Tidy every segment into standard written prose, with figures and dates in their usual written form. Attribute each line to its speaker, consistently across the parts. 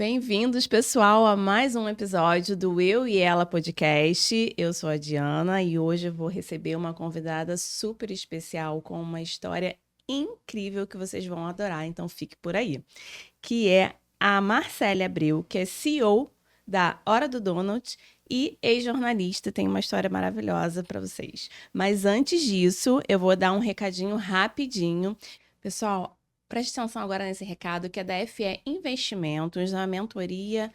Speaker 1: Bem-vindos, pessoal, a mais um episódio do Eu e Ela Podcast. Eu sou a Diana e hoje eu vou receber uma convidada super especial com uma história incrível que vocês vão adorar, então fique por aí. Que é a Marcele Abreu, que é CEO da Hora do Donut e ex-jornalista. Tem uma história maravilhosa para vocês. Mas antes disso, eu vou dar um recadinho rapidinho. Pessoal, preste atenção agora nesse recado, que é da FE Investimentos, uma mentoria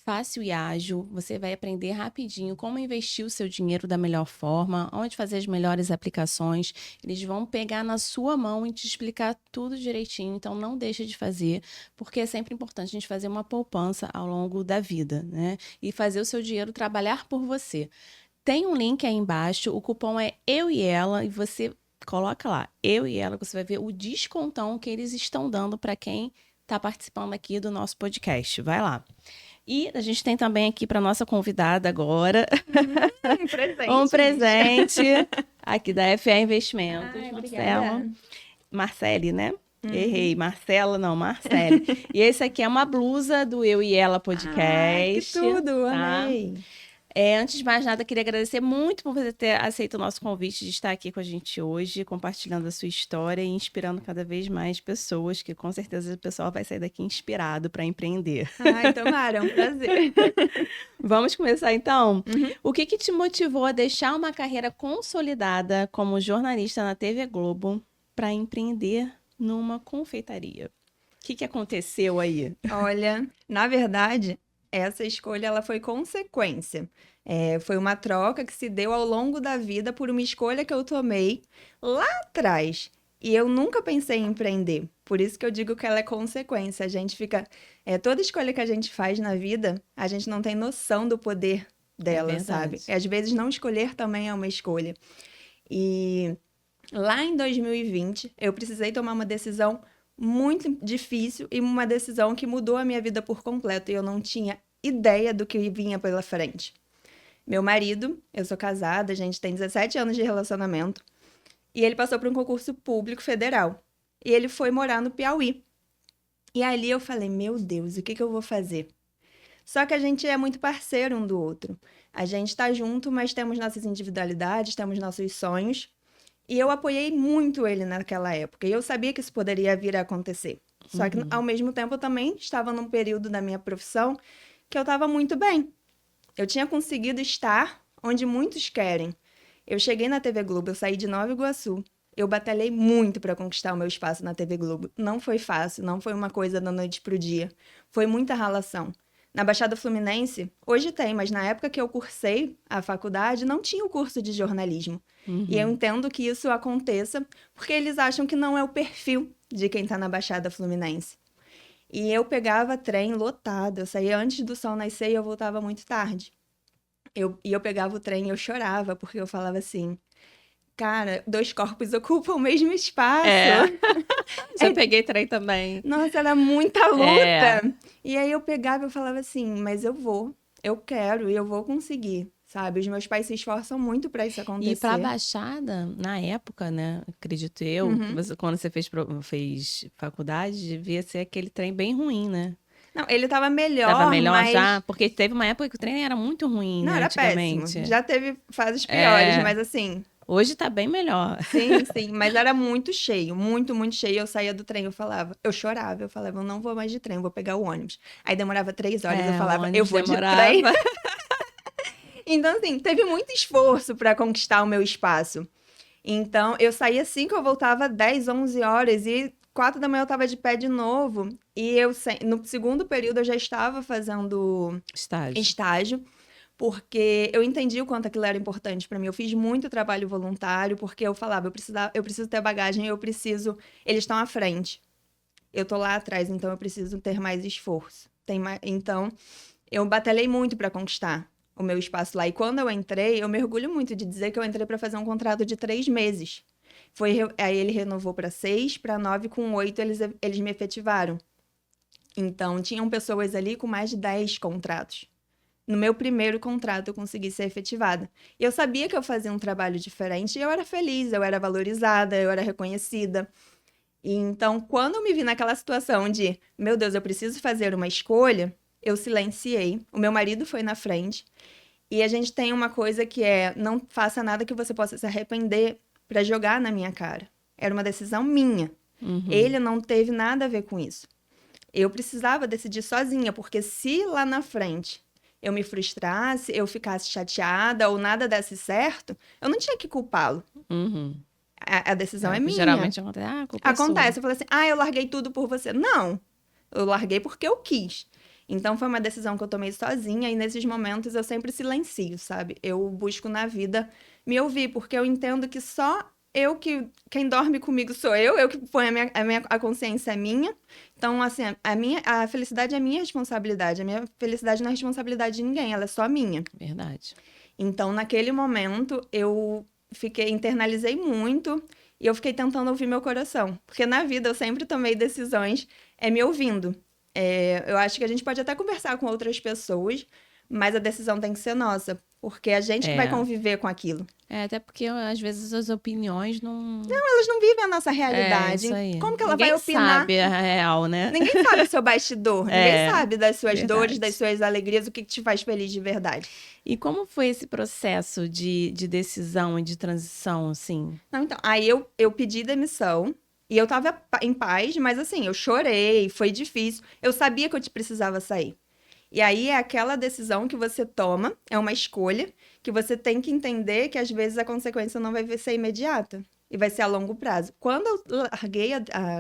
Speaker 1: fácil e ágil. Você vai aprender rapidinho como investir o seu dinheiro da melhor forma, onde fazer as melhores aplicações. Eles vão pegar na sua mão e te explicar tudo direitinho, então não deixa de fazer, porque é sempre importante a gente fazer uma poupança ao longo da vida, né? E fazer o seu dinheiro trabalhar por você. Tem um link aí embaixo, o cupom é Eu e Ela, e você coloca lá, Eu e Ela, você vai ver o descontão que eles estão dando para quem está participando aqui do nosso podcast. Vai lá. E a gente tem também aqui para nossa convidada agora um presente aqui da FE Investimentos.
Speaker 2: Ai,
Speaker 1: Marcela. Marcele, né? Errei, Marcela não, Marcele. E esse aqui é uma blusa do Eu e Ela Podcast.
Speaker 2: Ai, que tudo,
Speaker 1: tá?
Speaker 2: amei.
Speaker 1: Antes de mais nada, queria agradecer muito por você ter aceito o nosso convite de estar aqui com a gente hoje, compartilhando a sua história e inspirando cada vez mais pessoas, que com certeza o pessoal vai sair daqui inspirado para empreender.
Speaker 2: Ai, tomara, é um prazer.
Speaker 1: Vamos começar então? O que te motivou a deixar uma carreira consolidada como jornalista na TV Globo para empreender numa confeitaria? O que aconteceu aí?
Speaker 2: Olha, na verdade, essa escolha ela foi consequência. Foi uma troca que se deu ao longo da vida por uma escolha que eu tomei lá atrás. E eu nunca pensei em empreender. Por isso que eu digo que ela é consequência. A gente fica... toda escolha que a gente faz na vida, a gente não tem noção do poder dela, sabe? E às vezes não escolher também é uma escolha. E lá em 2020, eu precisei tomar uma decisão muito difícil e uma decisão que mudou a minha vida por completo e eu não tinha ideia do que vinha pela frente. Meu marido, eu sou casada, a gente tem 17 anos de relacionamento e ele passou por um concurso público federal e ele foi morar no Piauí. E ali eu falei, meu Deus, o que eu vou fazer? Só que a gente é muito parceiro um do outro. A gente tá junto, mas temos nossas individualidades, temos nossos sonhos. E eu apoiei muito ele naquela época. E eu sabia que isso poderia vir a acontecer. Só que, ao mesmo tempo, eu também estava num período da minha profissão que eu estava muito bem. Eu tinha conseguido estar onde muitos querem. Eu cheguei na TV Globo, eu saí de Nova Iguaçu. Eu batalhei muito para conquistar o meu espaço na TV Globo. Não foi fácil, não foi uma coisa da noite pro dia. Foi muita ralação. Na Baixada Fluminense, hoje tem, mas na época que eu cursei a faculdade, não tinha o curso de jornalismo. E eu entendo que isso aconteça porque eles acham que não é o perfil de quem está na Baixada Fluminense. E eu pegava trem lotado, eu saía antes do sol nascer e eu voltava muito tarde. Eu pegava o trem e eu chorava, porque eu falava assim, cara, 2 corpos ocupam o mesmo espaço.
Speaker 1: Já peguei trem também.
Speaker 2: Nossa, era muita luta. E aí eu pegava e eu falava assim, mas eu vou, eu quero e eu vou conseguir, sabe? Os meus pais se esforçam muito para isso acontecer.
Speaker 1: E para a Baixada, na época, né, acredito eu, quando você fez faculdade, devia ser aquele trem bem ruim, né?
Speaker 2: Não, ele tava melhor,
Speaker 1: Tava melhor
Speaker 2: mas...
Speaker 1: já, porque teve uma época que o trem era muito ruim,
Speaker 2: Não,
Speaker 1: né,
Speaker 2: era
Speaker 1: antigamente.
Speaker 2: péssimo. Já teve fases piores, mas assim...
Speaker 1: Hoje tá bem melhor.
Speaker 2: Sim, mas era muito cheio, muito, muito cheio. Eu saía do trem, eu chorava, eu falava, eu não vou mais de trem, eu vou pegar o ônibus. Aí demorava 3 horas, eu falava, eu vou de trem. Então, assim, teve muito esforço para conquistar o meu espaço. Então, eu saía assim que eu voltava 10, 11 horas e 4 da manhã eu tava de pé de novo. E no segundo período eu já estava fazendo estágio. Porque eu entendi o quanto aquilo era importante para mim. Eu fiz muito trabalho voluntário, porque eu falava, eu preciso ter bagagem, eles estão à frente. Eu tô lá atrás, então eu preciso ter mais esforço. Então, eu batalhei muito para conquistar o meu espaço lá. E quando eu entrei, eu me orgulho muito de dizer que eu entrei para fazer um contrato de 3 meses. Aí ele renovou para 6, para 9, com 8 eles me efetivaram. Então, tinham pessoas ali com mais de 10 contratos. No meu primeiro contrato, eu consegui ser efetivada. E eu sabia que eu fazia um trabalho diferente e eu era feliz, eu era valorizada, eu era reconhecida. E então, quando eu me vi naquela situação de, meu Deus, eu preciso fazer uma escolha, eu silenciei. O meu marido foi na frente. E a gente tem uma coisa que é: não faça nada que você possa se arrepender para jogar na minha cara. Era uma decisão minha. Ele não teve nada a ver com isso. Eu precisava decidir sozinha, porque se lá na frente eu me frustrasse, eu ficasse chateada ou nada desse certo, eu não tinha que culpá-lo. A decisão é minha.
Speaker 1: Geralmente acontece, a culpa é sua.
Speaker 2: Acontece, eu falei assim, eu larguei tudo por você. Não, eu larguei porque eu quis. Então, foi uma decisão que eu tomei sozinha e nesses momentos eu sempre silencio, sabe? Eu busco na vida me ouvir, porque eu entendo que só quem dorme comigo sou eu que ponho a consciência é minha. Então, assim, a felicidade é minha responsabilidade. A minha felicidade não é responsabilidade de ninguém, ela é só minha.
Speaker 1: Verdade.
Speaker 2: Então, naquele momento, eu internalizei muito e eu fiquei tentando ouvir meu coração. Porque na vida eu sempre tomei decisões me ouvindo. Eu acho que a gente pode até conversar com outras pessoas, mas a decisão tem que ser nossa. Porque a gente que vai conviver com aquilo.
Speaker 1: Até porque às vezes as opiniões não...
Speaker 2: Elas não vivem a nossa realidade.
Speaker 1: Isso aí.
Speaker 2: Como que ela
Speaker 1: Ninguém
Speaker 2: vai opinar?
Speaker 1: sabe a real, né?
Speaker 2: Ninguém sabe o seu bastidor. Ninguém sabe das suas
Speaker 1: verdade.
Speaker 2: dores, das suas alegrias, o que te faz feliz de verdade.
Speaker 1: E como foi esse processo de decisão e de transição, assim?
Speaker 2: Não, então, aí eu pedi demissão e eu tava em paz, mas assim, eu chorei, foi difícil. Eu sabia que eu precisava sair. E aí é aquela decisão que você toma, é uma escolha, que você tem que entender que às vezes a consequência não vai ser imediata e vai ser a longo prazo. Quando eu larguei,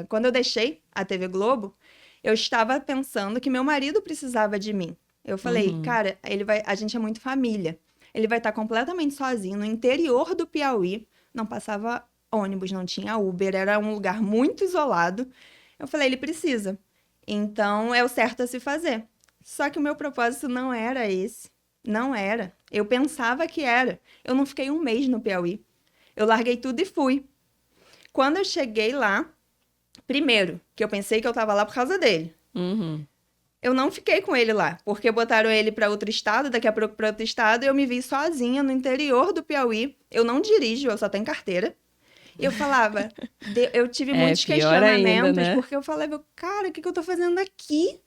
Speaker 2: quando eu deixei a TV Globo, eu estava pensando que meu marido precisava de mim. Eu falei, cara, a gente é muito família. Ele vai estar completamente sozinho no interior do Piauí, não passava ônibus, não tinha Uber, era um lugar muito isolado. Eu falei, ele precisa. Então, é o certo a se fazer. Só que o meu propósito não era esse. Não era. Eu pensava que era. Eu não fiquei um mês no Piauí. Eu larguei tudo e fui. Quando eu cheguei lá, primeiro, que eu pensei que eu estava lá por causa dele. Eu não fiquei com ele lá, porque botaram ele para outro estado, daqui a pouco para outro estado, e eu me vi sozinha no interior do Piauí. Eu não dirijo, eu só tenho carteira. E eu falava, eu tive muitos questionamentos,
Speaker 1: ainda, né?
Speaker 2: porque eu falava, cara, o que eu tô fazendo aqui?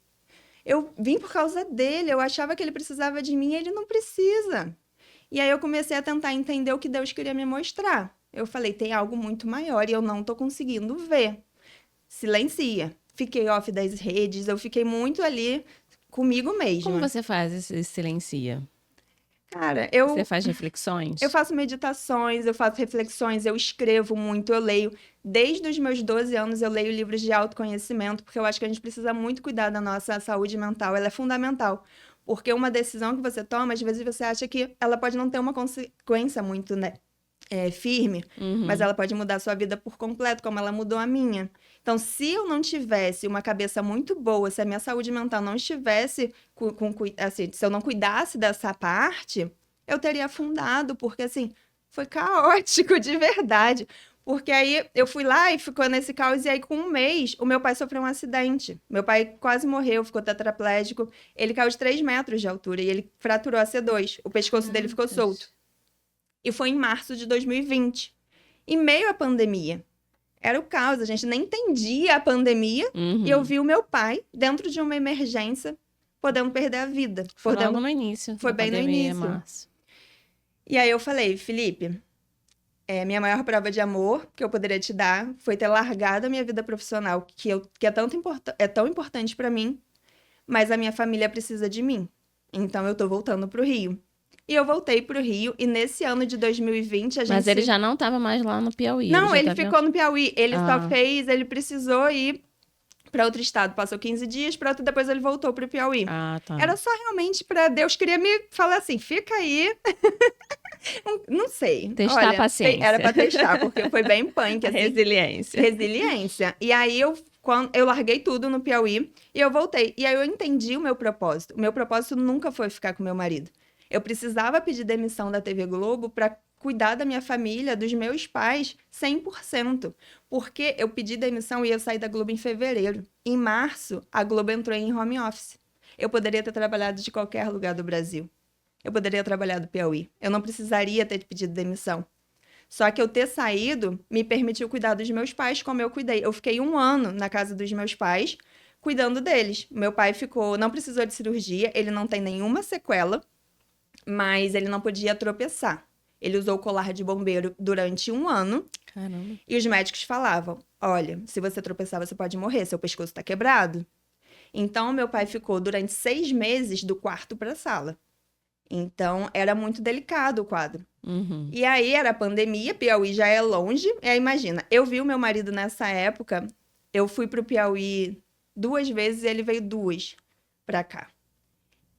Speaker 2: Eu vim por causa dele, eu achava que ele precisava de mim e ele não precisa. E aí eu comecei a tentar entender o que Deus queria me mostrar. Eu falei, tem algo muito maior e eu não tô conseguindo ver. Silencia. Fiquei off das redes, eu fiquei muito ali comigo mesma.
Speaker 1: Como você faz esse silencia?
Speaker 2: Cara,
Speaker 1: Você faz reflexões?
Speaker 2: Eu faço meditações, eu faço reflexões, eu escrevo muito, eu leio. Desde os meus 12 anos eu leio livros de autoconhecimento, porque eu acho que a gente precisa muito cuidar da nossa saúde mental, ela é fundamental. Porque uma decisão que você toma, às vezes você acha que ela pode não ter uma consequência muito, né, firme, mas ela pode mudar a sua vida por completo, como ela mudou a minha. Então, se eu não tivesse uma cabeça muito boa, se a minha saúde mental não estivesse, assim, se eu não cuidasse dessa parte, eu teria afundado, porque, assim, foi caótico de verdade. Porque aí eu fui lá e ficou nesse caos, e aí com um mês, o meu pai sofreu um acidente. Meu pai quase morreu, ficou tetraplégico. Ele caiu de 3 metros de altura e ele fraturou a C2. O pescoço dele ficou solto. E foi em março de 2020. Em meio à pandemia. Era o caos, a gente nem entendia a pandemia. E eu vi o meu pai, dentro de uma emergência, podendo perder a vida.
Speaker 1: Foi logo no início.
Speaker 2: Foi bem no início.
Speaker 1: Março.
Speaker 2: E aí eu falei, Felipe, minha maior prova de amor que eu poderia te dar foi ter largado a minha vida profissional, que é tão importante pra mim, mas a minha família precisa de mim. Então eu tô voltando pro Rio. E eu voltei pro Rio, e nesse ano de 2020 a gente...
Speaker 1: Mas ele já não estava mais lá no Piauí.
Speaker 2: Não, ele ficou no Piauí. Ele ele precisou ir para outro estado. Passou 15 dias, depois ele voltou pro Piauí.
Speaker 1: Tá.
Speaker 2: Era só realmente para Deus queria me falar assim, fica aí. Não sei.
Speaker 1: Testar a paciência.
Speaker 2: Era para testar, porque foi bem punk. Assim.
Speaker 1: Resiliência.
Speaker 2: E aí eu larguei tudo no Piauí e eu voltei. E aí eu entendi o meu propósito. O meu propósito nunca foi ficar com meu marido. Eu precisava pedir demissão da TV Globo para cuidar da minha família, dos meus pais, 100%. Porque eu pedi demissão e eu saí da Globo em fevereiro. Em março, a Globo entrou em home office. Eu poderia ter trabalhado de qualquer lugar do Brasil. Eu poderia trabalhar do Piauí. Eu não precisaria ter pedido demissão. Só que eu ter saído me permitiu cuidar dos meus pais como eu cuidei. Eu fiquei 1 ano na casa dos meus pais, cuidando deles. Meu pai não precisou de cirurgia, ele não tem nenhuma sequela, mas ele não podia tropeçar. Ele usou o colar de bombeiro durante 1 ano.
Speaker 1: Caramba.
Speaker 2: E os médicos falavam, olha, se você tropeçar, você pode morrer, seu pescoço tá quebrado. Então, meu pai ficou durante 6 meses do quarto para a sala. Então, era muito delicado o quadro.
Speaker 1: Uhum.
Speaker 2: E aí, era pandemia, Piauí já é longe. E aí, imagina, eu vi o meu marido nessa época, eu fui pro Piauí 2 vezes e ele veio 2 pra cá.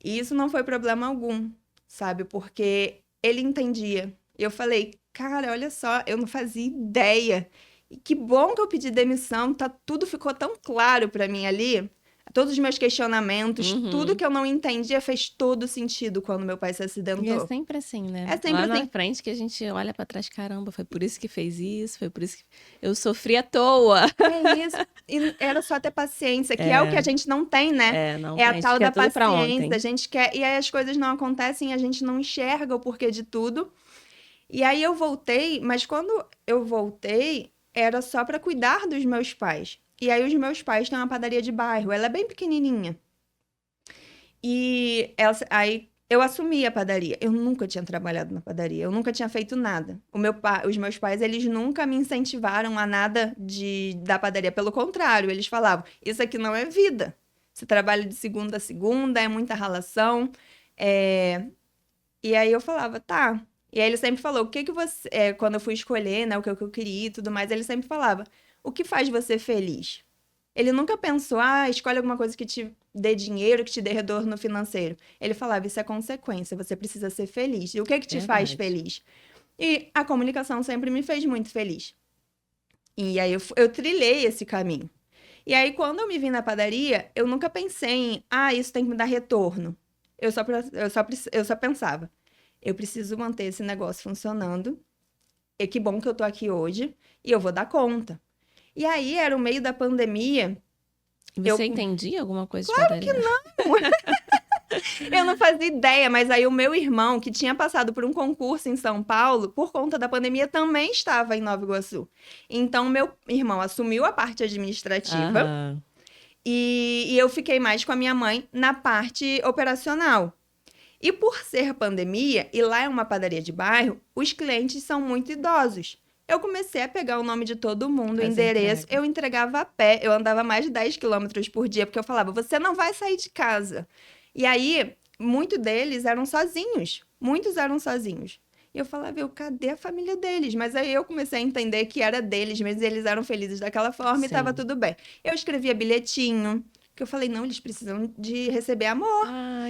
Speaker 2: E isso não foi problema algum, sabe? Porque ele entendia. Eu falei, cara, olha só, eu não fazia ideia. E que bom que eu pedi demissão, tudo ficou tão claro pra mim ali. Todos os meus questionamentos, tudo que eu não entendia fez todo sentido quando meu pai se
Speaker 1: E é
Speaker 2: acidentou.
Speaker 1: sempre assim, né?
Speaker 2: É sempre
Speaker 1: Lá na
Speaker 2: assim.
Speaker 1: frente que a gente olha pra trás, caramba, foi por isso que fez isso, foi por isso que eu sofri à toa.
Speaker 2: É isso. E era só ter paciência, que é o que a gente não tem, né?
Speaker 1: Não
Speaker 2: É a
Speaker 1: tem,
Speaker 2: tal da
Speaker 1: tudo pra
Speaker 2: paciência.
Speaker 1: ontem.
Speaker 2: A gente quer. E aí as coisas não acontecem, a gente não enxerga o porquê de tudo. E aí eu voltei, mas quando eu voltei, era só para cuidar dos meus pais. E aí os meus pais têm uma padaria de bairro, ela é bem pequenininha. E aí eu assumi a padaria. Eu nunca tinha trabalhado na padaria, eu nunca tinha feito nada. Os meus pais, eles nunca me incentivaram a nada da padaria. Pelo contrário, eles falavam, isso aqui não é vida. Você trabalha de segunda a segunda, é muita ralação. E aí eu falava, tá. E aí ele sempre falou, o que você... quando eu fui escolher, né, o que eu queria e tudo mais, ele sempre falava, o que faz você feliz? Ele nunca pensou, escolhe alguma coisa que te dê dinheiro, que te dê retorno financeiro. Ele falava, isso é consequência, você precisa ser feliz. E o que te faz feliz? E a comunicação sempre me fez muito feliz. E aí eu trilhei esse caminho. E aí, quando eu me vi na padaria, eu nunca pensei em, isso tem que me dar retorno. Eu só pensava, eu preciso manter esse negócio funcionando. E que bom que eu tô aqui hoje e eu vou dar conta. E aí, era o meio da pandemia.
Speaker 1: E você entendia alguma coisa
Speaker 2: Claro
Speaker 1: de padaria?
Speaker 2: Que não! Eu não fazia ideia, mas aí o meu irmão, que tinha passado por um concurso em São Paulo, por conta da pandemia, também estava em Nova Iguaçu. Então, meu irmão assumiu a parte administrativa e eu fiquei mais com a minha mãe na parte operacional. E por ser pandemia, e lá é uma padaria de bairro, os clientes são muito idosos. Eu comecei a pegar o nome de todo mundo, o endereço. Eu entregava a pé, eu andava mais de 10 quilômetros por dia, porque eu falava, você não vai sair de casa. E aí, muitos deles eram sozinhos. Muitos eram sozinhos. E eu falava, cadê a família deles? Mas aí eu comecei a entender que era deles, mas eles eram felizes daquela forma e estava tudo bem. Eu escrevia bilhetinho, que eu falei, não, eles precisam de receber amor.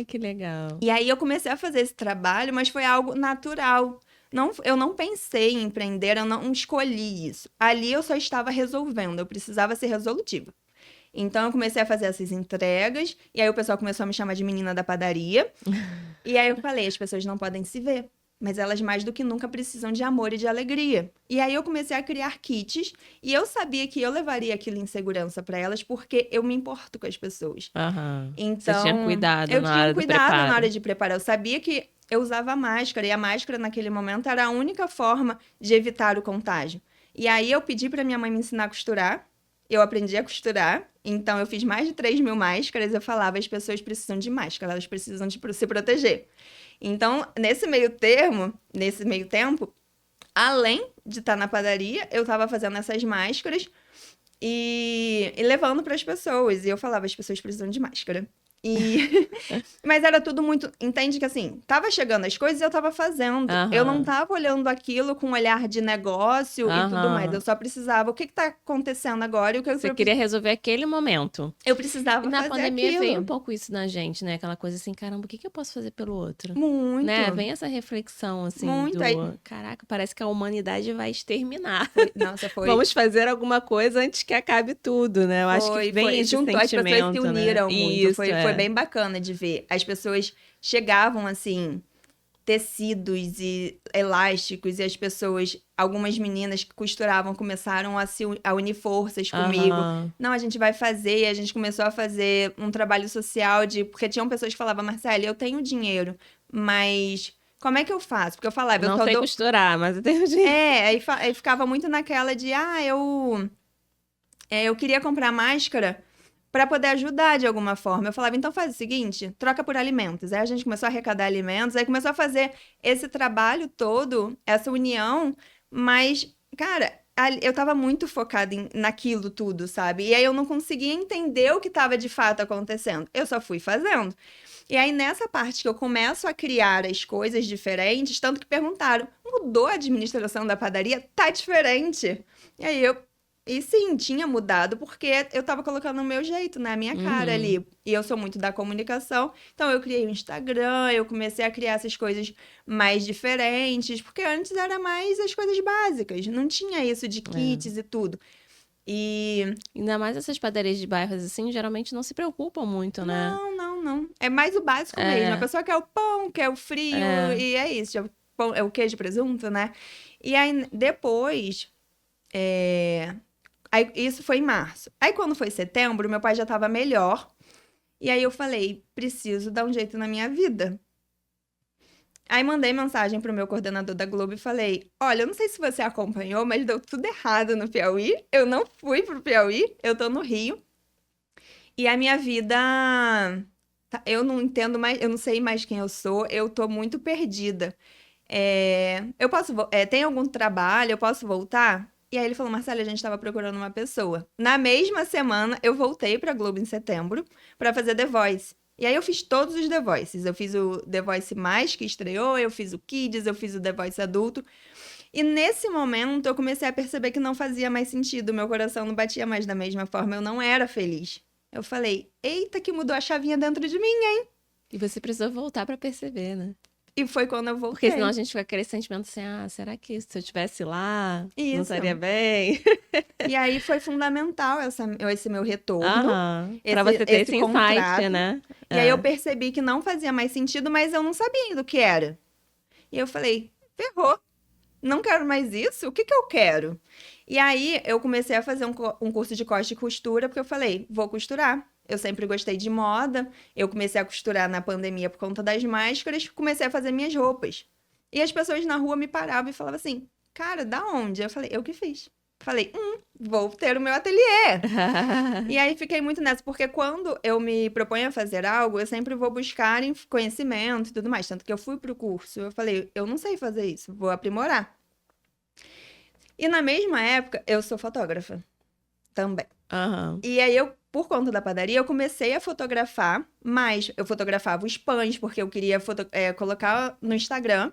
Speaker 1: Que legal.
Speaker 2: E aí eu comecei a fazer esse trabalho, mas foi algo natural. Eu não pensei em empreender, eu não escolhi isso. Ali eu só estava resolvendo, eu precisava ser resolutiva. Então eu comecei a fazer essas entregas, e aí o pessoal começou a me chamar de menina da padaria. E aí eu falei, as pessoas não podem se ver, mas elas mais do que nunca precisam de amor e de alegria. E aí eu comecei a criar kits, e eu sabia que eu levaria aquilo em segurança para elas, porque eu me importo com as pessoas. Então,
Speaker 1: você tinha cuidado
Speaker 2: eu
Speaker 1: na
Speaker 2: tinha
Speaker 1: hora do
Speaker 2: cuidado
Speaker 1: preparo.
Speaker 2: na hora de preparar. Eu sabia que eu usava máscara, e a máscara naquele momento era a única forma de evitar o contágio. E aí eu pedi para minha mãe me ensinar a costurar, eu aprendi a costurar, então eu fiz mais de 3.000 máscaras, eu falava, as pessoas precisam de máscara, elas precisam de se proteger. Então, nesse meio tempo, além de estar na padaria, eu estava fazendo essas máscaras e levando para as pessoas. E eu falava, as pessoas precisam de máscara. Mas era tudo muito... Entende que assim, tava chegando as coisas e eu tava fazendo. Eu não tava olhando aquilo com um olhar de negócio e tudo mais. Eu só precisava, o que tá acontecendo agora? E o que
Speaker 1: Você queria resolver aquele momento.
Speaker 2: Eu precisava fazer aquilo.
Speaker 1: Na pandemia veio um pouco isso na gente, né? Aquela coisa assim, caramba, o que eu posso fazer pelo outro?
Speaker 2: Muito.
Speaker 1: Né? Vem essa reflexão, assim,
Speaker 2: muito.
Speaker 1: Caraca, parece que a humanidade vai exterminar.
Speaker 2: Foi.
Speaker 1: Vamos fazer alguma coisa antes que acabe tudo, né? Eu acho que vem esse sentimento,
Speaker 2: as pessoas se uniram,
Speaker 1: né?
Speaker 2: muito. Foi bem bacana de ver. As pessoas chegavam, assim, tecidos e elásticos, e as pessoas, algumas meninas que costuravam, começaram a unir forças comigo. Não, a gente vai fazer, e a gente começou a fazer um trabalho social porque tinham pessoas que falavam, Marcele, eu tenho dinheiro, mas como é que eu faço? Porque eu falava,
Speaker 1: eu não sei costurar, mas eu tenho dinheiro.
Speaker 2: Aí ficava muito naquela de, eu queria comprar máscara, para poder ajudar de alguma forma. Eu falava, então faz o seguinte, troca por alimentos. Aí a gente começou a arrecadar alimentos, aí começou a fazer esse trabalho todo, essa união, mas, cara, eu tava muito focada naquilo tudo, sabe? E aí eu não conseguia entender o que tava de fato acontecendo. Eu só fui fazendo. E aí, nessa parte que eu começo a criar as coisas diferentes, tanto que perguntaram, mudou a administração da padaria? Tá diferente. E aí E sim, tinha mudado, porque eu tava colocando o meu jeito, né? A minha cara
Speaker 1: Uhum.
Speaker 2: ali. E eu sou muito da comunicação. Então, eu criei o Instagram, eu comecei a criar essas coisas mais diferentes, porque antes era mais as coisas básicas. Não tinha isso de
Speaker 1: É.
Speaker 2: kits e tudo. E
Speaker 1: Ainda mais essas padarias de bairros, assim, geralmente não se preocupam muito, né?
Speaker 2: não. É mais o básico mesmo. A
Speaker 1: É,
Speaker 2: pessoa quer o pão, quer o frio,
Speaker 1: é.
Speaker 2: e é isso. É o queijo e presunto, né? E aí, depois... Aí, isso foi em março. Aí, quando foi setembro, meu pai já tava melhor. E aí, eu falei, preciso dar um jeito na minha vida. Aí, mandei mensagem pro meu coordenador da Globo e falei, olha, eu não sei se você acompanhou, mas deu tudo errado no Piauí. Eu não fui pro Piauí, eu tô no Rio. E a minha vida... Eu não entendo mais, eu não sei mais quem eu sou, eu tô muito perdida. Eu posso, tem algum trabalho, eu posso voltar? E aí ele falou, Marcela, a gente estava procurando uma pessoa. Na mesma semana, eu voltei pra Globo em setembro pra fazer The Voice. E aí eu fiz todos os The Voices. Eu fiz o The Voice Mais, que estreou, eu fiz o Kids, eu fiz o The Voice Adulto. E nesse momento eu comecei a perceber que não fazia mais sentido, meu coração não batia mais da mesma forma, eu não era feliz. Eu falei, eita, que mudou a chavinha dentro de mim.
Speaker 1: E você precisou voltar pra perceber, né?
Speaker 2: E foi quando eu
Speaker 1: Porque senão a
Speaker 2: voltei.
Speaker 1: gente fica com aquele sentimento assim, ah, será que se eu estivesse lá, não estaria
Speaker 2: Isso.
Speaker 1: bem?
Speaker 2: E aí foi fundamental esse meu retorno,
Speaker 1: Aham. Pra
Speaker 2: esse,
Speaker 1: você ter
Speaker 2: esse
Speaker 1: esse insight,
Speaker 2: contrato.
Speaker 1: né?
Speaker 2: E aí eu
Speaker 1: É.
Speaker 2: percebi que não fazia mais sentido, mas eu não sabia do que era. E eu falei, ferrou, não quero mais isso? O que que eu quero? E aí eu comecei a fazer um curso de corte e costura, porque eu falei, vou costurar. Eu sempre gostei de moda, eu comecei a costurar na pandemia por conta das máscaras, comecei a fazer minhas roupas. E as pessoas na rua me paravam e falavam assim, cara, da onde? Eu falei, eu que fiz. Falei, vou ter o meu ateliê. E aí fiquei muito nessa, porque quando eu me proponho a fazer algo, eu sempre vou buscar conhecimento e tudo mais. Tanto que eu fui pro curso, eu falei, eu não sei fazer isso, vou aprimorar. E na mesma época, eu sou fotógrafa também.
Speaker 1: Aham.
Speaker 2: E aí eu, por conta da padaria, eu comecei a fotografar, mas eu fotografava os pães, porque eu queria colocar no Instagram.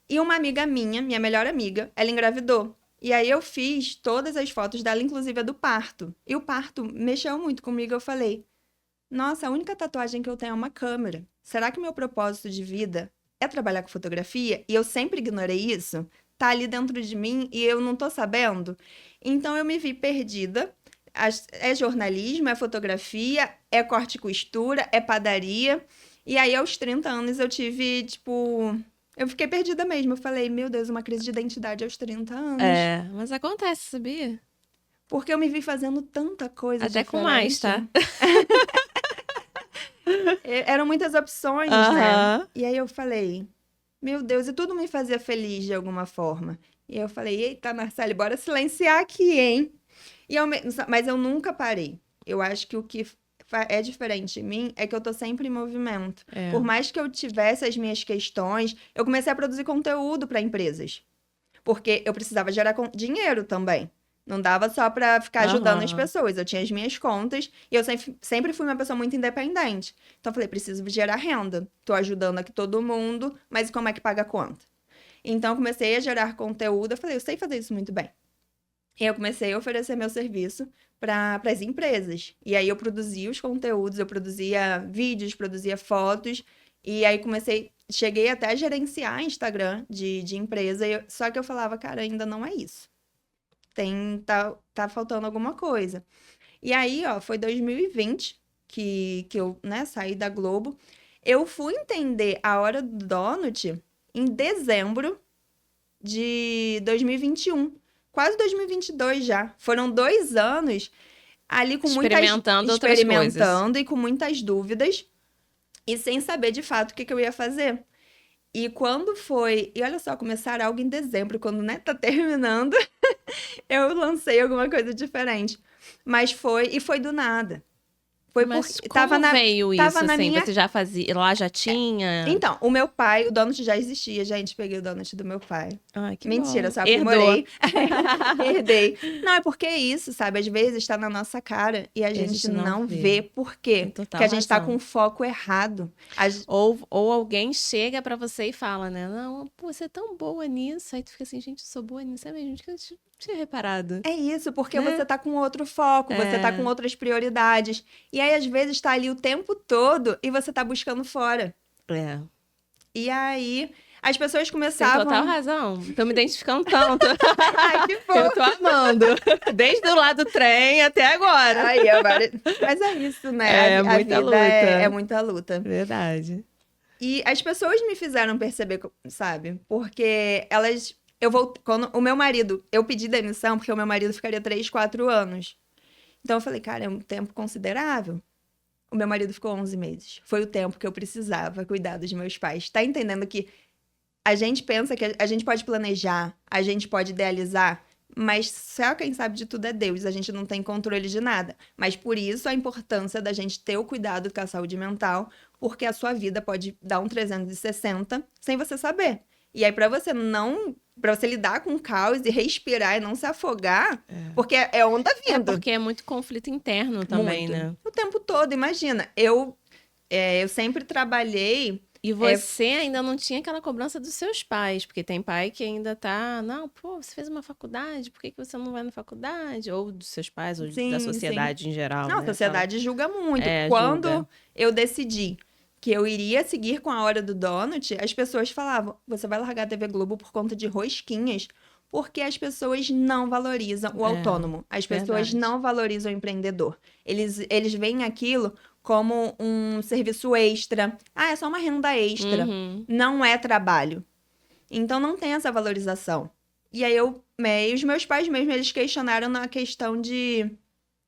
Speaker 2: E uma amiga minha melhor amiga, ela engravidou. E aí eu fiz todas as fotos dela, inclusive a do parto. E o parto mexeu muito comigo, eu falei, nossa, a única tatuagem que eu tenho é uma câmera. Será que meu propósito de vida é trabalhar com fotografia? E eu sempre ignorei isso? Tá ali dentro de mim e eu não tô sabendo? Então eu me vi perdida. É jornalismo, é fotografia, é corte e costura, é padaria. E aí, aos 30 anos, eu tive, tipo. Eu fiquei perdida mesmo. Eu falei, meu Deus, uma crise de identidade aos 30 anos.
Speaker 1: É, mas acontece, sabia?
Speaker 2: Porque eu me vi fazendo tanta coisa
Speaker 1: Até com mais,
Speaker 2: diferente.
Speaker 1: tá?
Speaker 2: Eram muitas opções, né?
Speaker 1: Aham.
Speaker 2: E aí eu falei, meu Deus, e tudo me fazia feliz de alguma forma. E aí eu falei, eita, Marcele, bora silenciar aqui, hein? Mas eu nunca parei. Eu acho que o que é diferente em mim é que eu tô sempre em movimento.
Speaker 1: É.
Speaker 2: Por mais que eu tivesse as minhas questões, eu comecei a produzir conteúdo para empresas. Porque eu precisava gerar dinheiro também. Não dava só para ficar ajudando as
Speaker 1: Aham.
Speaker 2: pessoas. Eu tinha as minhas contas e eu sempre fui uma pessoa muito independente. Então eu falei, preciso gerar renda. Tô ajudando aqui todo mundo, mas como é que paga a conta? Então eu comecei a gerar conteúdo. Eu falei, eu sei fazer isso muito bem. E eu comecei a oferecer meu serviço para as empresas. E aí eu produzia os conteúdos, eu produzia vídeos, produzia fotos. E aí cheguei até a gerenciar Instagram de empresa. Só que eu falava, cara, ainda não é isso. Tá faltando alguma coisa. E aí, ó, foi 2020 que eu, né, saí da Globo. Eu fui entender a hora do Donut em dezembro de 2021. Quase 2022 já. Foram 2 anos ali com muitas...
Speaker 1: Experimentando outras coisas.
Speaker 2: Experimentando e com muitas dúvidas. E sem saber de fato o que eu ia fazer. E quando foi... E olha só, começar algo em dezembro, quando, né, tá terminando, eu lancei alguma coisa diferente. Mas foi... E foi do nada. Foi
Speaker 1: Mas
Speaker 2: porque
Speaker 1: como veio isso,
Speaker 2: tava na
Speaker 1: assim?
Speaker 2: minha...
Speaker 1: Você já fazia, lá já tinha?
Speaker 2: Então, o meu pai, o donut já existia, gente. Peguei o donut do meu pai.
Speaker 1: Ai, que
Speaker 2: Mentira,
Speaker 1: bom.
Speaker 2: só
Speaker 1: Herdou.
Speaker 2: aprimorei. Herdei. Não, é porque é isso, sabe? Às vezes tá na nossa cara e a
Speaker 1: E a
Speaker 2: gente
Speaker 1: gente não
Speaker 2: não
Speaker 1: vê.
Speaker 2: vê. Por
Speaker 1: Tem
Speaker 2: quê? Porque
Speaker 1: total
Speaker 2: a gente tá com
Speaker 1: razão.
Speaker 2: o foco errado.
Speaker 1: Ou alguém chega pra você e fala, né? Não, pô, você é tão boa nisso. Aí tu fica assim, gente, eu sou boa nisso. É mesmo, que eu não tinha reparado,
Speaker 2: É isso, porque você
Speaker 1: né?
Speaker 2: tá com outro foco, você tá com
Speaker 1: É,
Speaker 2: outras prioridades. E aí, às vezes, tá ali o tempo todo e você tá buscando fora.
Speaker 1: é.
Speaker 2: E aí, as pessoas
Speaker 1: Tem total
Speaker 2: começavam.
Speaker 1: razão. Tô me identificando tanto.
Speaker 2: Ai, que
Speaker 1: Eu
Speaker 2: bom!
Speaker 1: tô amando. Desde o lado do trem até agora.
Speaker 2: Aí, agora... Mas é isso, né?
Speaker 1: É
Speaker 2: A
Speaker 1: muita
Speaker 2: vida é
Speaker 1: luta.
Speaker 2: muita luta.
Speaker 1: Verdade.
Speaker 2: E as pessoas me fizeram perceber, sabe? Porque elas. Eu vou. Quando o meu marido. Eu pedi demissão porque o meu marido ficaria 3, 4 anos. Então eu falei, cara, é um tempo considerável. O meu marido ficou 11 meses. Foi o tempo que eu precisava cuidar dos meus pais. Tá entendendo que a gente pensa que a gente pode planejar, a gente pode idealizar, mas só quem sabe de tudo é Deus. A gente não tem controle de nada. Mas por isso a importância da gente ter o cuidado com a saúde mental, porque a sua vida pode dar um 360 sem você saber. E aí, para você lidar com o caos e respirar e não se afogar, porque é onda
Speaker 1: É
Speaker 2: vindo.
Speaker 1: porque é muito conflito interno também,
Speaker 2: Muito.
Speaker 1: né?
Speaker 2: O tempo todo, imagina. Eu sempre trabalhei.
Speaker 1: E você ainda não tinha aquela cobrança dos seus pais, porque tem pai que ainda tá, não, pô, você fez uma faculdade, por que que você não vai na faculdade? Ou dos seus pais, ou da
Speaker 2: Sim, sim.
Speaker 1: sociedade em geral,
Speaker 2: Não, a
Speaker 1: né?
Speaker 2: sociedade julga muito.
Speaker 1: É,
Speaker 2: Quando
Speaker 1: julga.
Speaker 2: eu decidi que eu iria seguir com a hora do donut, as pessoas falavam: você vai largar a TV Globo por conta de rosquinhas, porque as pessoas não valorizam o autônomo, as pessoas
Speaker 1: Verdade.
Speaker 2: não valorizam o empreendedor. Eles veem aquilo como um serviço extra. Ah, é só uma renda extra.
Speaker 1: Uhum.
Speaker 2: Não é trabalho. Então não tem essa valorização. E aí e os meus pais mesmo, eles questionaram na questão de: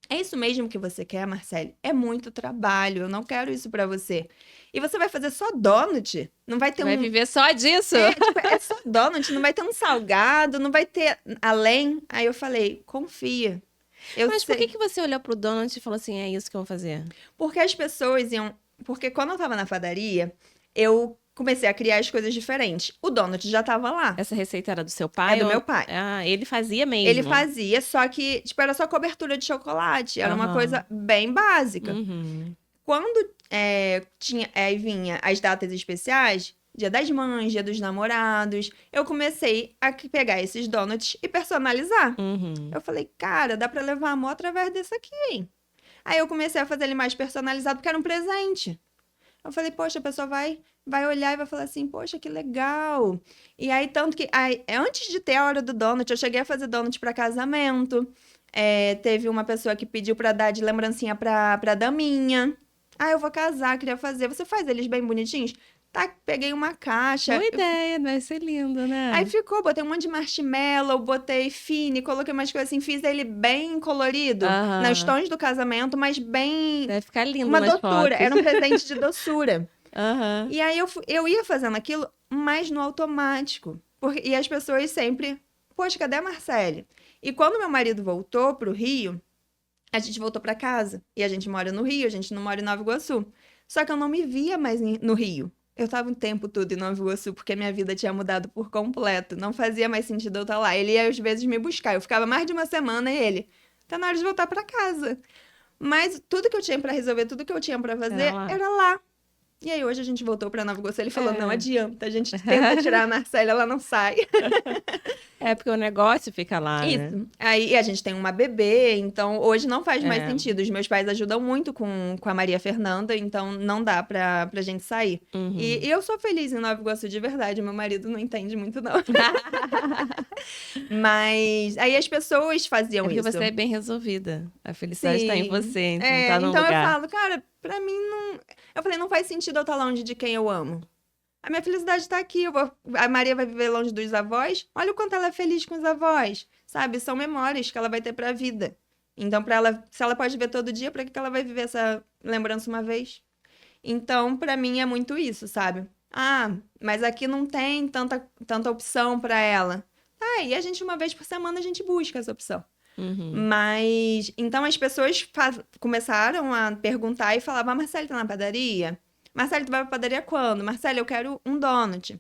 Speaker 2: é isso mesmo que você quer, Marcele? É muito trabalho, eu não quero isso pra você. E você vai fazer só donut? Não vai ter
Speaker 1: Vai
Speaker 2: um...
Speaker 1: viver só disso?
Speaker 2: É só donut, não vai ter um salgado, não vai ter além. Aí eu falei, confia. Eu
Speaker 1: Mas por
Speaker 2: sei.
Speaker 1: que que você olhou pro donut e falou assim, é isso que eu vou fazer?
Speaker 2: Porque as pessoas iam... Porque quando eu tava na padaria, eu comecei a criar as coisas diferentes. O donut já tava lá.
Speaker 1: Essa receita era do seu
Speaker 2: É
Speaker 1: pai?
Speaker 2: do meu pai.
Speaker 1: Ah, ele fazia
Speaker 2: Ele
Speaker 1: mesmo?
Speaker 2: fazia, só que, tipo, era só cobertura de chocolate. Era uma
Speaker 1: Aham.
Speaker 2: coisa bem básica.
Speaker 1: Uhum.
Speaker 2: Quando aí vinha as datas especiais, Dia das Mães, Dia dos Namorados, eu comecei a pegar esses donuts e personalizar.
Speaker 1: Uhum.
Speaker 2: Eu falei, cara, dá pra levar amor através desse aqui, hein? Aí eu comecei a fazer ele mais personalizado porque era um presente. Eu falei, poxa, a pessoa vai olhar e vai falar assim, poxa, que legal. E aí, tanto que antes de ter a hora do donut, eu cheguei a fazer donut para casamento. Teve uma pessoa que pediu para dar de lembrancinha pra daminha. Ah, eu vou casar, queria fazer. Você faz eles bem bonitinhos? Tá, peguei uma caixa.
Speaker 1: Boa ideia, vai ser lindo, né?
Speaker 2: Aí ficou, botei um monte de marshmallow, botei fine, coloquei umas coisas assim, fiz ele bem colorido, nos
Speaker 1: Aham.
Speaker 2: tons do casamento, mas bem...
Speaker 1: Deve ficar lindo
Speaker 2: Uma
Speaker 1: nas
Speaker 2: doçura,
Speaker 1: fotos.
Speaker 2: era um presente de doçura.
Speaker 1: Aham.
Speaker 2: E aí eu ia fazendo aquilo, mas no automático. E as pessoas sempre, poxa, cadê a Marcele? E quando meu marido voltou pro Rio, a gente voltou pra casa. E a gente mora no Rio, a gente não mora em Nova Iguaçu. Só que eu não me via mais no Rio. Eu tava um tempo todo em Nova Iguaçu, porque minha vida tinha mudado por completo. Não fazia mais sentido eu estar lá. Ele ia às vezes me buscar. Eu ficava mais de uma semana e ele, tá na hora de voltar pra casa. Mas tudo que eu tinha pra resolver, tudo que eu tinha pra fazer, era lá. E aí hoje a gente voltou pra Nova Iguaçu, ele falou, não adianta, a gente tenta tirar a Marcela, ela não sai.
Speaker 1: É porque o negócio fica lá, né?
Speaker 2: Isso. Aí a gente tem uma bebê, então hoje não faz mais
Speaker 1: É.
Speaker 2: sentido. Os meus pais ajudam muito com a Maria Fernanda, então não dá pra gente sair.
Speaker 1: Uhum.
Speaker 2: E eu sou feliz em Nova Iguaçu de verdade, meu marido não entende muito não. Mas aí as pessoas
Speaker 1: É
Speaker 2: faziam
Speaker 1: porque
Speaker 2: isso.
Speaker 1: você é bem resolvida. A felicidade tá em
Speaker 2: Sim.
Speaker 1: você, não tá no
Speaker 2: Então eu
Speaker 1: lugar.
Speaker 2: falo, cara, pra mim não... Eu falei, não faz sentido eu estar longe de quem eu amo. A minha felicidade tá aqui. A Maria vai viver longe dos avós. Olha o quanto ela é feliz com os avós. Sabe? São memórias que ela vai ter pra vida. Então, pra ela, se ela pode ver todo dia, pra que ela vai viver essa lembrança uma vez? Então, pra mim é muito isso, sabe? Ah, mas aqui não tem tanta opção pra ela. Ah, e a gente, uma vez por semana, a gente busca essa opção. Mas, então as pessoas começaram a perguntar e falavam, Marcele, tá na padaria? Marcele, tu vai pra padaria quando? Marcele, eu quero um donut.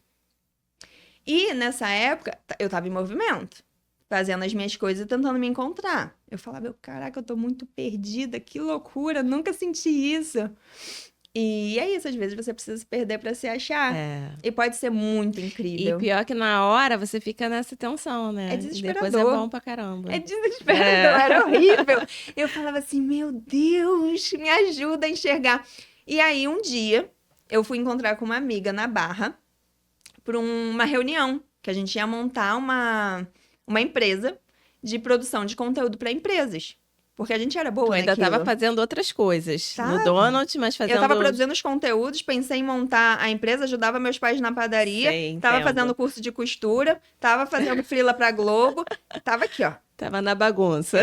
Speaker 2: E nessa época, eu tava em movimento, fazendo as minhas coisas e tentando me encontrar. Eu falava, caraca, eu tô muito perdida, que loucura, nunca senti isso. E é isso, às vezes você precisa se perder pra se achar.
Speaker 1: É.
Speaker 2: E pode ser muito
Speaker 1: E
Speaker 2: incrível.
Speaker 1: pior que na hora você fica nessa tensão, né?
Speaker 2: É
Speaker 1: E depois é
Speaker 2: desesperador.
Speaker 1: bom pra caramba.
Speaker 2: É desesperador, era horrível. Eu falava assim, meu Deus, me ajuda a enxergar. E aí, um dia, eu fui encontrar com uma amiga na Barra para uma reunião, que a gente ia montar uma empresa de produção de conteúdo para empresas. Porque a gente era boa
Speaker 1: Tu ainda
Speaker 2: naquilo.
Speaker 1: tava fazendo outras coisas. No
Speaker 2: Tava.
Speaker 1: Donut, mas fazendo...
Speaker 2: Eu tava produzindo os conteúdos, pensei em montar a empresa, ajudava meus pais na padaria,
Speaker 1: Sei,
Speaker 2: tava
Speaker 1: entendo.
Speaker 2: fazendo curso de costura, tava fazendo freela pra Globo, tava aqui, ó,
Speaker 1: Tava na bagunça.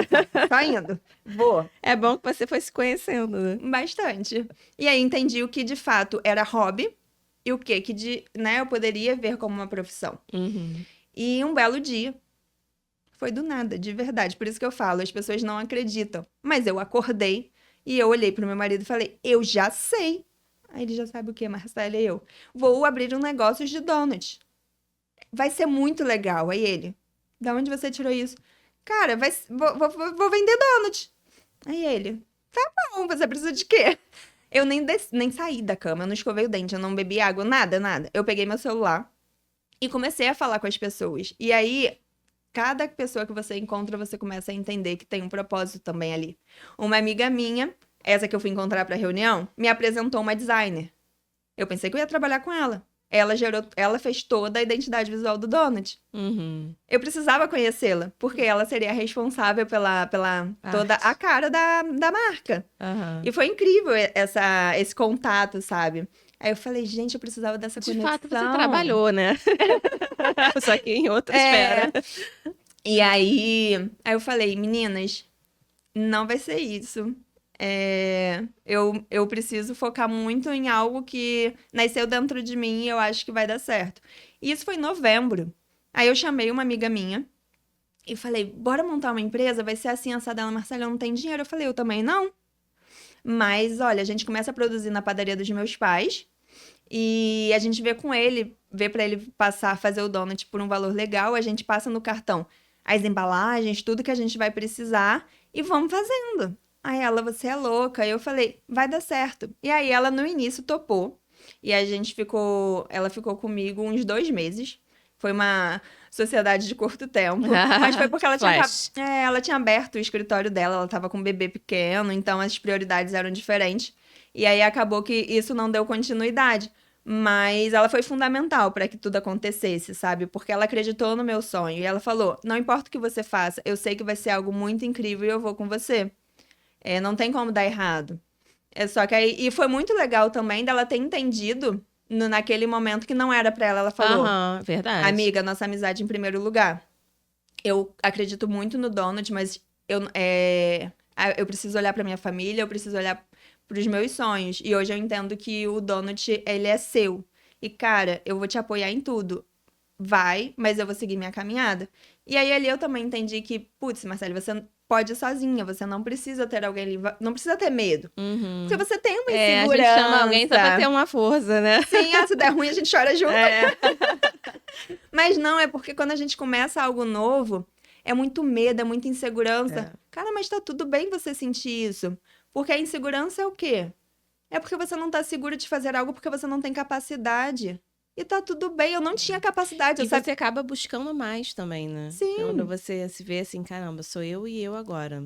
Speaker 2: só indo. Vou.
Speaker 1: É bom que você foi se conhecendo, né?
Speaker 2: Bastante. E aí entendi o que de fato era hobby e o que né, eu poderia ver como uma profissão. E um belo dia, foi do nada, de verdade. Por isso que eu falo, as pessoas não acreditam. Mas eu acordei e eu olhei pro meu marido e falei, eu já sei. Aí ele já sabe o que, Marcela, e eu. Vou abrir um negócio de donut. Vai ser muito legal. Aí ele, da onde você tirou isso? Cara, vou vender donut. Aí ele, tá bom, você precisa de quê? Eu nem saí da cama, eu não escovei o dente, eu não bebi água, nada. Eu peguei meu celular e comecei a falar com as pessoas. E aí, cada pessoa que você encontra, você começa a entender que tem um propósito também ali. Uma amiga minha, essa que eu fui encontrar pra reunião, me apresentou uma designer. Eu pensei que eu ia trabalhar com ela. Ela fez toda a identidade visual do Donut. Eu precisava conhecê-la, porque ela seria responsável pela toda a cara da marca. E foi incrível esse contato, sabe? Aí eu falei, gente, eu precisava dessa
Speaker 1: De
Speaker 2: conexão.
Speaker 1: fato, você trabalhou, né? Só que em outra esfera.
Speaker 2: E aí eu falei, meninas, não vai ser isso. Eu preciso focar muito em algo que nasceu dentro de mim e eu acho que vai dar certo. E isso foi em novembro. Aí eu chamei uma amiga minha e falei, bora montar uma empresa? Vai ser assim, essa dela, Marcela, eu não tenho dinheiro. Eu falei, eu também não. Mas, olha, a gente começa a produzir na padaria dos meus pais e a gente vê pra ele passar, fazer o donut por um valor legal, a gente passa no cartão as embalagens, tudo que a gente vai precisar e vamos fazendo. Aí ela, você é louca. Aí eu falei, vai dar certo. E aí ela no início topou. E ela ficou comigo uns 2 meses. Foi uma sociedade de curto tempo. Mas foi porque ela tinha aberto o escritório dela, ela tava com um bebê pequeno, então as prioridades eram diferentes. E aí acabou que isso não deu continuidade. Mas ela foi fundamental para que tudo acontecesse, sabe? Porque ela acreditou no meu sonho. E ela falou, não importa o que você faça, eu sei que vai ser algo muito incrível e eu vou com você. Não tem como dar errado. Só que aí... E foi muito legal também dela ter entendido naquele momento que não era pra ela. Ela falou,
Speaker 1: verdade.
Speaker 2: amiga, nossa amizade em primeiro lugar. Eu acredito muito no Donut, mas eu preciso olhar pra minha família, eu preciso olhar pros meus sonhos. E hoje eu entendo que o Donut, ele é seu. E, cara, eu vou te apoiar em tudo. Vai, mas eu vou seguir minha caminhada. E aí, ali eu também entendi que, putz, Marcele, você pode ir sozinha, você não precisa ter alguém ali, não precisa ter medo. Porque você tem uma insegurança.
Speaker 1: A gente chama alguém só pra ter uma força, né?
Speaker 2: Sim, se der ruim, a gente chora junto. Mas não, é porque quando a gente começa algo novo, é muito medo, é muita insegurança. Cara, mas tá tudo bem você sentir isso. Porque a insegurança é o quê? É porque você não tá seguro de fazer algo porque você não tem capacidade. E tá tudo bem, eu não tinha capacidade.
Speaker 1: E você acaba buscando mais também, né?
Speaker 2: Sim.
Speaker 1: Quando você se vê assim, caramba, sou eu e eu agora.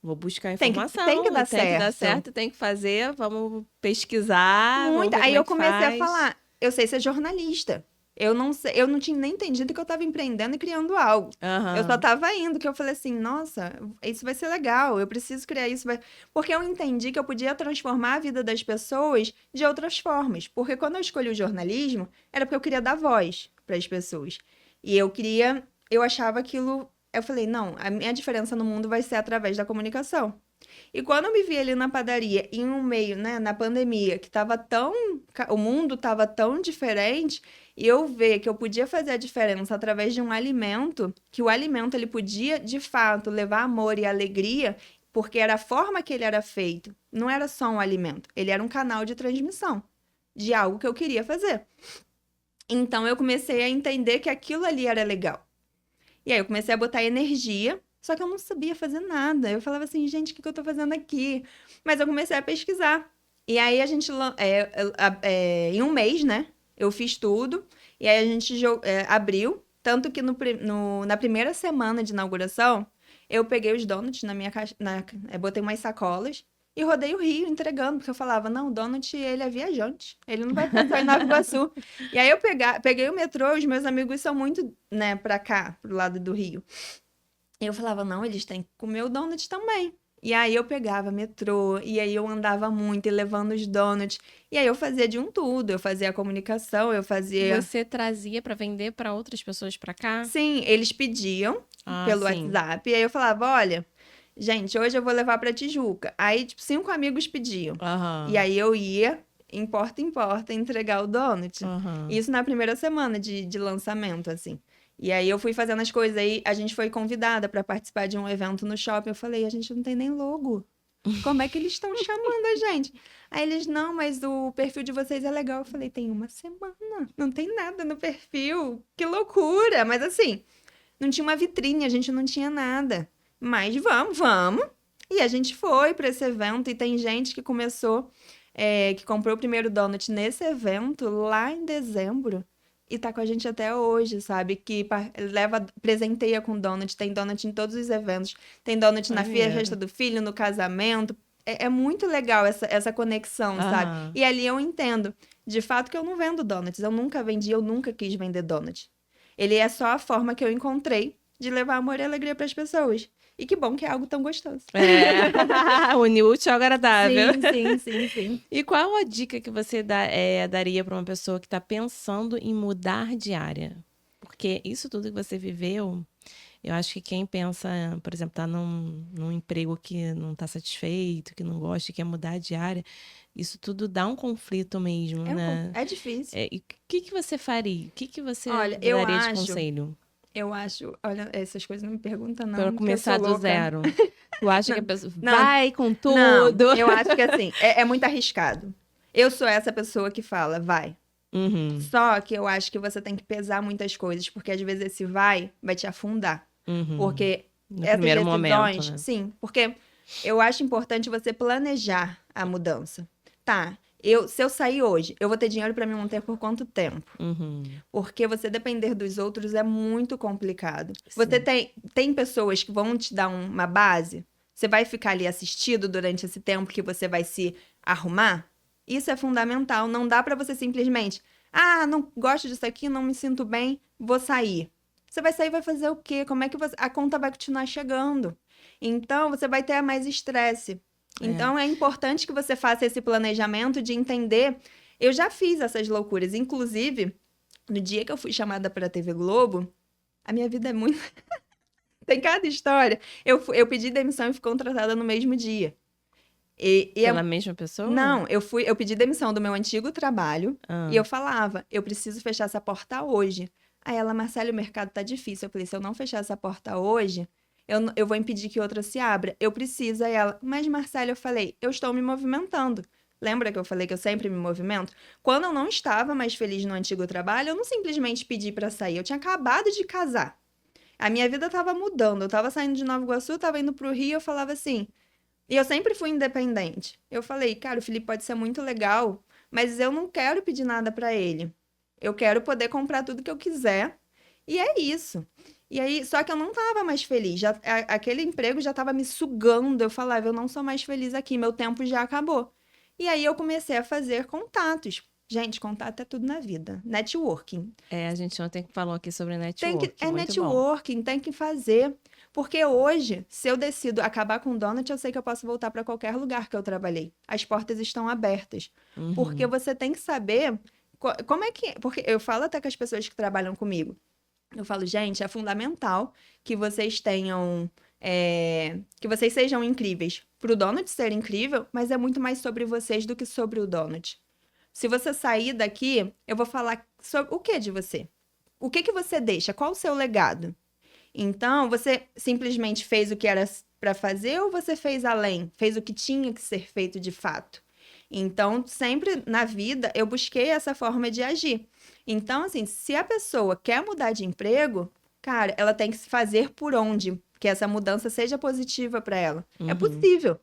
Speaker 1: Vou buscar informação.
Speaker 2: Tem que dar certo.
Speaker 1: Tem que dar certo, tem que fazer, vamos pesquisar.
Speaker 2: Muito.
Speaker 1: Vamos ver
Speaker 2: Aí eu comecei
Speaker 1: faz.
Speaker 2: a falar, eu sei ser jornalista. Eu não tinha nem entendido que eu tava empreendendo e criando algo. Eu só tava indo, que eu falei assim, nossa, isso vai ser legal, eu preciso criar isso. Porque eu entendi que eu podia transformar a vida das pessoas de outras formas. Porque quando eu escolhi o jornalismo, era porque eu queria dar voz para as pessoas. E eu achava aquilo, eu falei, não, a minha diferença no mundo vai ser através da comunicação. E quando eu me vi ali na padaria, em um meio, né, na pandemia, que o mundo tava tão diferente, e eu ver que eu podia fazer a diferença através de um alimento, que o alimento ele podia, de fato, levar amor e alegria, porque era a forma que ele era feito. Não era só um alimento, ele era um canal de transmissão de algo que eu queria fazer. Então eu comecei a entender que aquilo ali era legal. E aí eu comecei a botar energia, só que eu não sabia fazer nada. Eu falava assim, gente, o que eu tô fazendo aqui? Mas eu comecei a pesquisar. E aí a gente, em um mês, né? Eu fiz tudo. E aí a gente abriu. Tanto que na primeira semana de inauguração, eu peguei os donuts na minha caixa, botei umas sacolas e rodei o Rio entregando, porque eu falava, não, o donut, ele é viajante. Ele não vai ficar só em Nova Iguaçu. E aí eu peguei o metrô, os meus amigos são muito, né, pra cá, pro lado do Rio. E eu falava, não, eles têm que comer o donut também. E aí eu pegava metrô, e aí eu andava muito e levando os donuts. E aí eu fazia de um tudo, eu fazia a comunicação, eu fazia...
Speaker 1: Você trazia pra vender pra outras pessoas pra cá?
Speaker 2: Sim, eles pediam pelo
Speaker 1: sim.
Speaker 2: WhatsApp, e aí eu falava, olha, gente, hoje eu vou levar pra Tijuca. Aí, tipo, 5 amigos pediam. E aí eu ia, em porta, entregar o donut. Isso na primeira semana de lançamento, assim. E aí eu fui fazendo as coisas, aí a gente foi convidada para participar de um evento no shopping. Eu falei, a gente não tem nem logo. Como é que eles estão chamando a gente? Aí eles, não, mas o perfil de vocês é legal. Eu falei, tem uma semana, não tem nada no perfil. Que loucura! Mas assim, não tinha uma vitrine, a gente não tinha nada. Mas vamos. E a gente foi para esse evento e tem gente que começou, que comprou o primeiro donut nesse evento lá em dezembro. E tá com a gente até hoje, sabe? Que presenteia com donut. Tem donut em todos os eventos. Tem donut na festa do filho, no casamento. É muito legal essa conexão, sabe? E ali eu entendo. De fato que eu não vendo donuts. Eu nunca vendi, eu nunca quis vender donut. Ele é só a forma que eu encontrei de levar amor e alegria para as pessoas. E que bom que é algo tão gostoso.
Speaker 1: Unir útil ao agradável.
Speaker 2: Sim.
Speaker 1: E qual a dica que você daria para uma pessoa que está pensando em mudar de área? Porque isso tudo que você viveu, eu acho que quem pensa, por exemplo, tá num emprego que não está satisfeito, que não gosta, que quer mudar de área, isso tudo dá um conflito mesmo, né?
Speaker 2: É difícil.
Speaker 1: E o que você faria? O que você
Speaker 2: Olha,
Speaker 1: daria de conselho?
Speaker 2: Eu acho... Olha, essas coisas não me perguntam, não.
Speaker 1: Para começar do zero. Tu acha que a pessoa
Speaker 2: não,
Speaker 1: vai com tudo?
Speaker 2: Não, eu acho que assim, é muito arriscado. Eu sou essa pessoa que fala, vai. Só que eu acho que você tem que pesar muitas coisas, porque às vezes esse vai te afundar. Porque
Speaker 1: no
Speaker 2: essas
Speaker 1: primeiro
Speaker 2: decisões,
Speaker 1: momento, né?
Speaker 2: Sim, porque eu acho importante você planejar a mudança. Tá, se eu sair hoje, eu vou ter dinheiro para me manter por quanto tempo? Porque você depender dos outros é muito complicado.
Speaker 1: Sim.
Speaker 2: Você tem pessoas que vão te dar uma base? Você vai ficar ali assistido durante esse tempo que você vai se arrumar? Isso é fundamental. Não dá para você simplesmente, não gosto disso aqui, não me sinto bem, vou sair. Você vai sair e vai fazer o quê? Como é que a conta vai continuar chegando? Então, você vai ter mais estresse. Então, é importante que você faça esse planejamento de entender. Eu já fiz essas loucuras. Inclusive, no dia que eu fui chamada para a TV Globo, a minha vida é muito... Tem cada história. Eu pedi demissão e fui contratada no mesmo dia.
Speaker 1: Pela mesma pessoa?
Speaker 2: Não, eu pedi demissão do meu antigo trabalho e eu falava, eu preciso fechar essa porta hoje. Aí ela, Marcelo, o mercado tá difícil. Eu falei, se eu não fechar essa porta hoje, eu vou impedir que outra se abra. Eu preciso. Aí ela, mas Marcelo, eu falei, eu estou me movimentando. Lembra que eu falei que eu sempre me movimento? Quando eu não estava mais feliz no antigo trabalho, eu não simplesmente pedi para sair. Eu tinha acabado de casar. A minha vida estava mudando. Eu estava saindo de Nova Iguaçu, estava indo para o Rio, eu falava assim... E eu sempre fui independente. Eu falei, cara, o Felipe pode ser muito legal, mas eu não quero pedir nada para ele. Eu quero poder comprar tudo que eu quiser. E é isso. E aí, só que eu não tava mais feliz. Aquele emprego já tava me sugando. Eu falava, eu não sou mais feliz aqui, meu tempo já acabou. E aí eu comecei a fazer contatos. Gente, contato é tudo na vida. Networking.
Speaker 1: A gente ontem falou aqui sobre networking.
Speaker 2: Networking, tem que fazer. Porque hoje, se eu decido acabar com o donut, eu sei que eu posso voltar para qualquer lugar que eu trabalhei. As portas estão abertas. Porque você tem que saber como é que... Porque eu falo até com as pessoas que trabalham comigo. Eu falo, gente, é fundamental que vocês tenham que vocês sejam incríveis. Pro donut ser incrível, mas é muito mais sobre vocês do que sobre o donut. Se você sair daqui, eu vou falar sobre o que de você? O que você deixa? Qual o seu legado? Então, você simplesmente fez o que era para fazer ou você fez além? Fez o que tinha que ser feito de fato? Então, sempre na vida, eu busquei essa forma de agir. Então, assim, se a pessoa quer mudar de emprego, cara, ela tem que se fazer por onde que essa mudança seja positiva para ela. É
Speaker 1: Uhum.
Speaker 2: possível.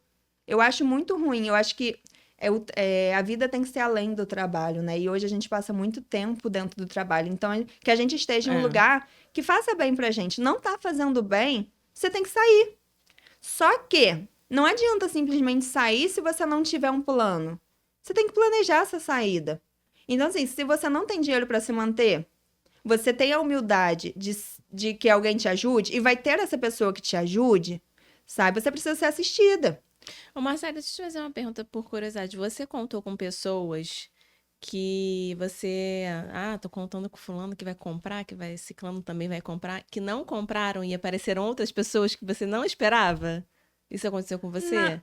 Speaker 2: Eu acho muito ruim. Eu acho que a vida tem que ser além do trabalho, né? E hoje a gente passa muito tempo dentro do trabalho. Então, que a gente esteja em um
Speaker 1: É.
Speaker 2: lugar que faça bem pra gente. Não tá fazendo bem, você tem que sair. Só que não adianta simplesmente sair se você não tiver um plano. Você tem que planejar essa saída. Então, assim, se você não tem dinheiro pra se manter, você tem a humildade de que alguém te ajude e vai ter essa pessoa que te ajude, sabe? Você precisa ser assistida.
Speaker 1: Ô, Marcela, deixa eu te fazer uma pergunta por curiosidade. Você contou com pessoas que você, tô contando com fulano que vai comprar, que vai, ciclano também vai comprar, que não compraram e apareceram outras pessoas que você não esperava? Isso aconteceu com você?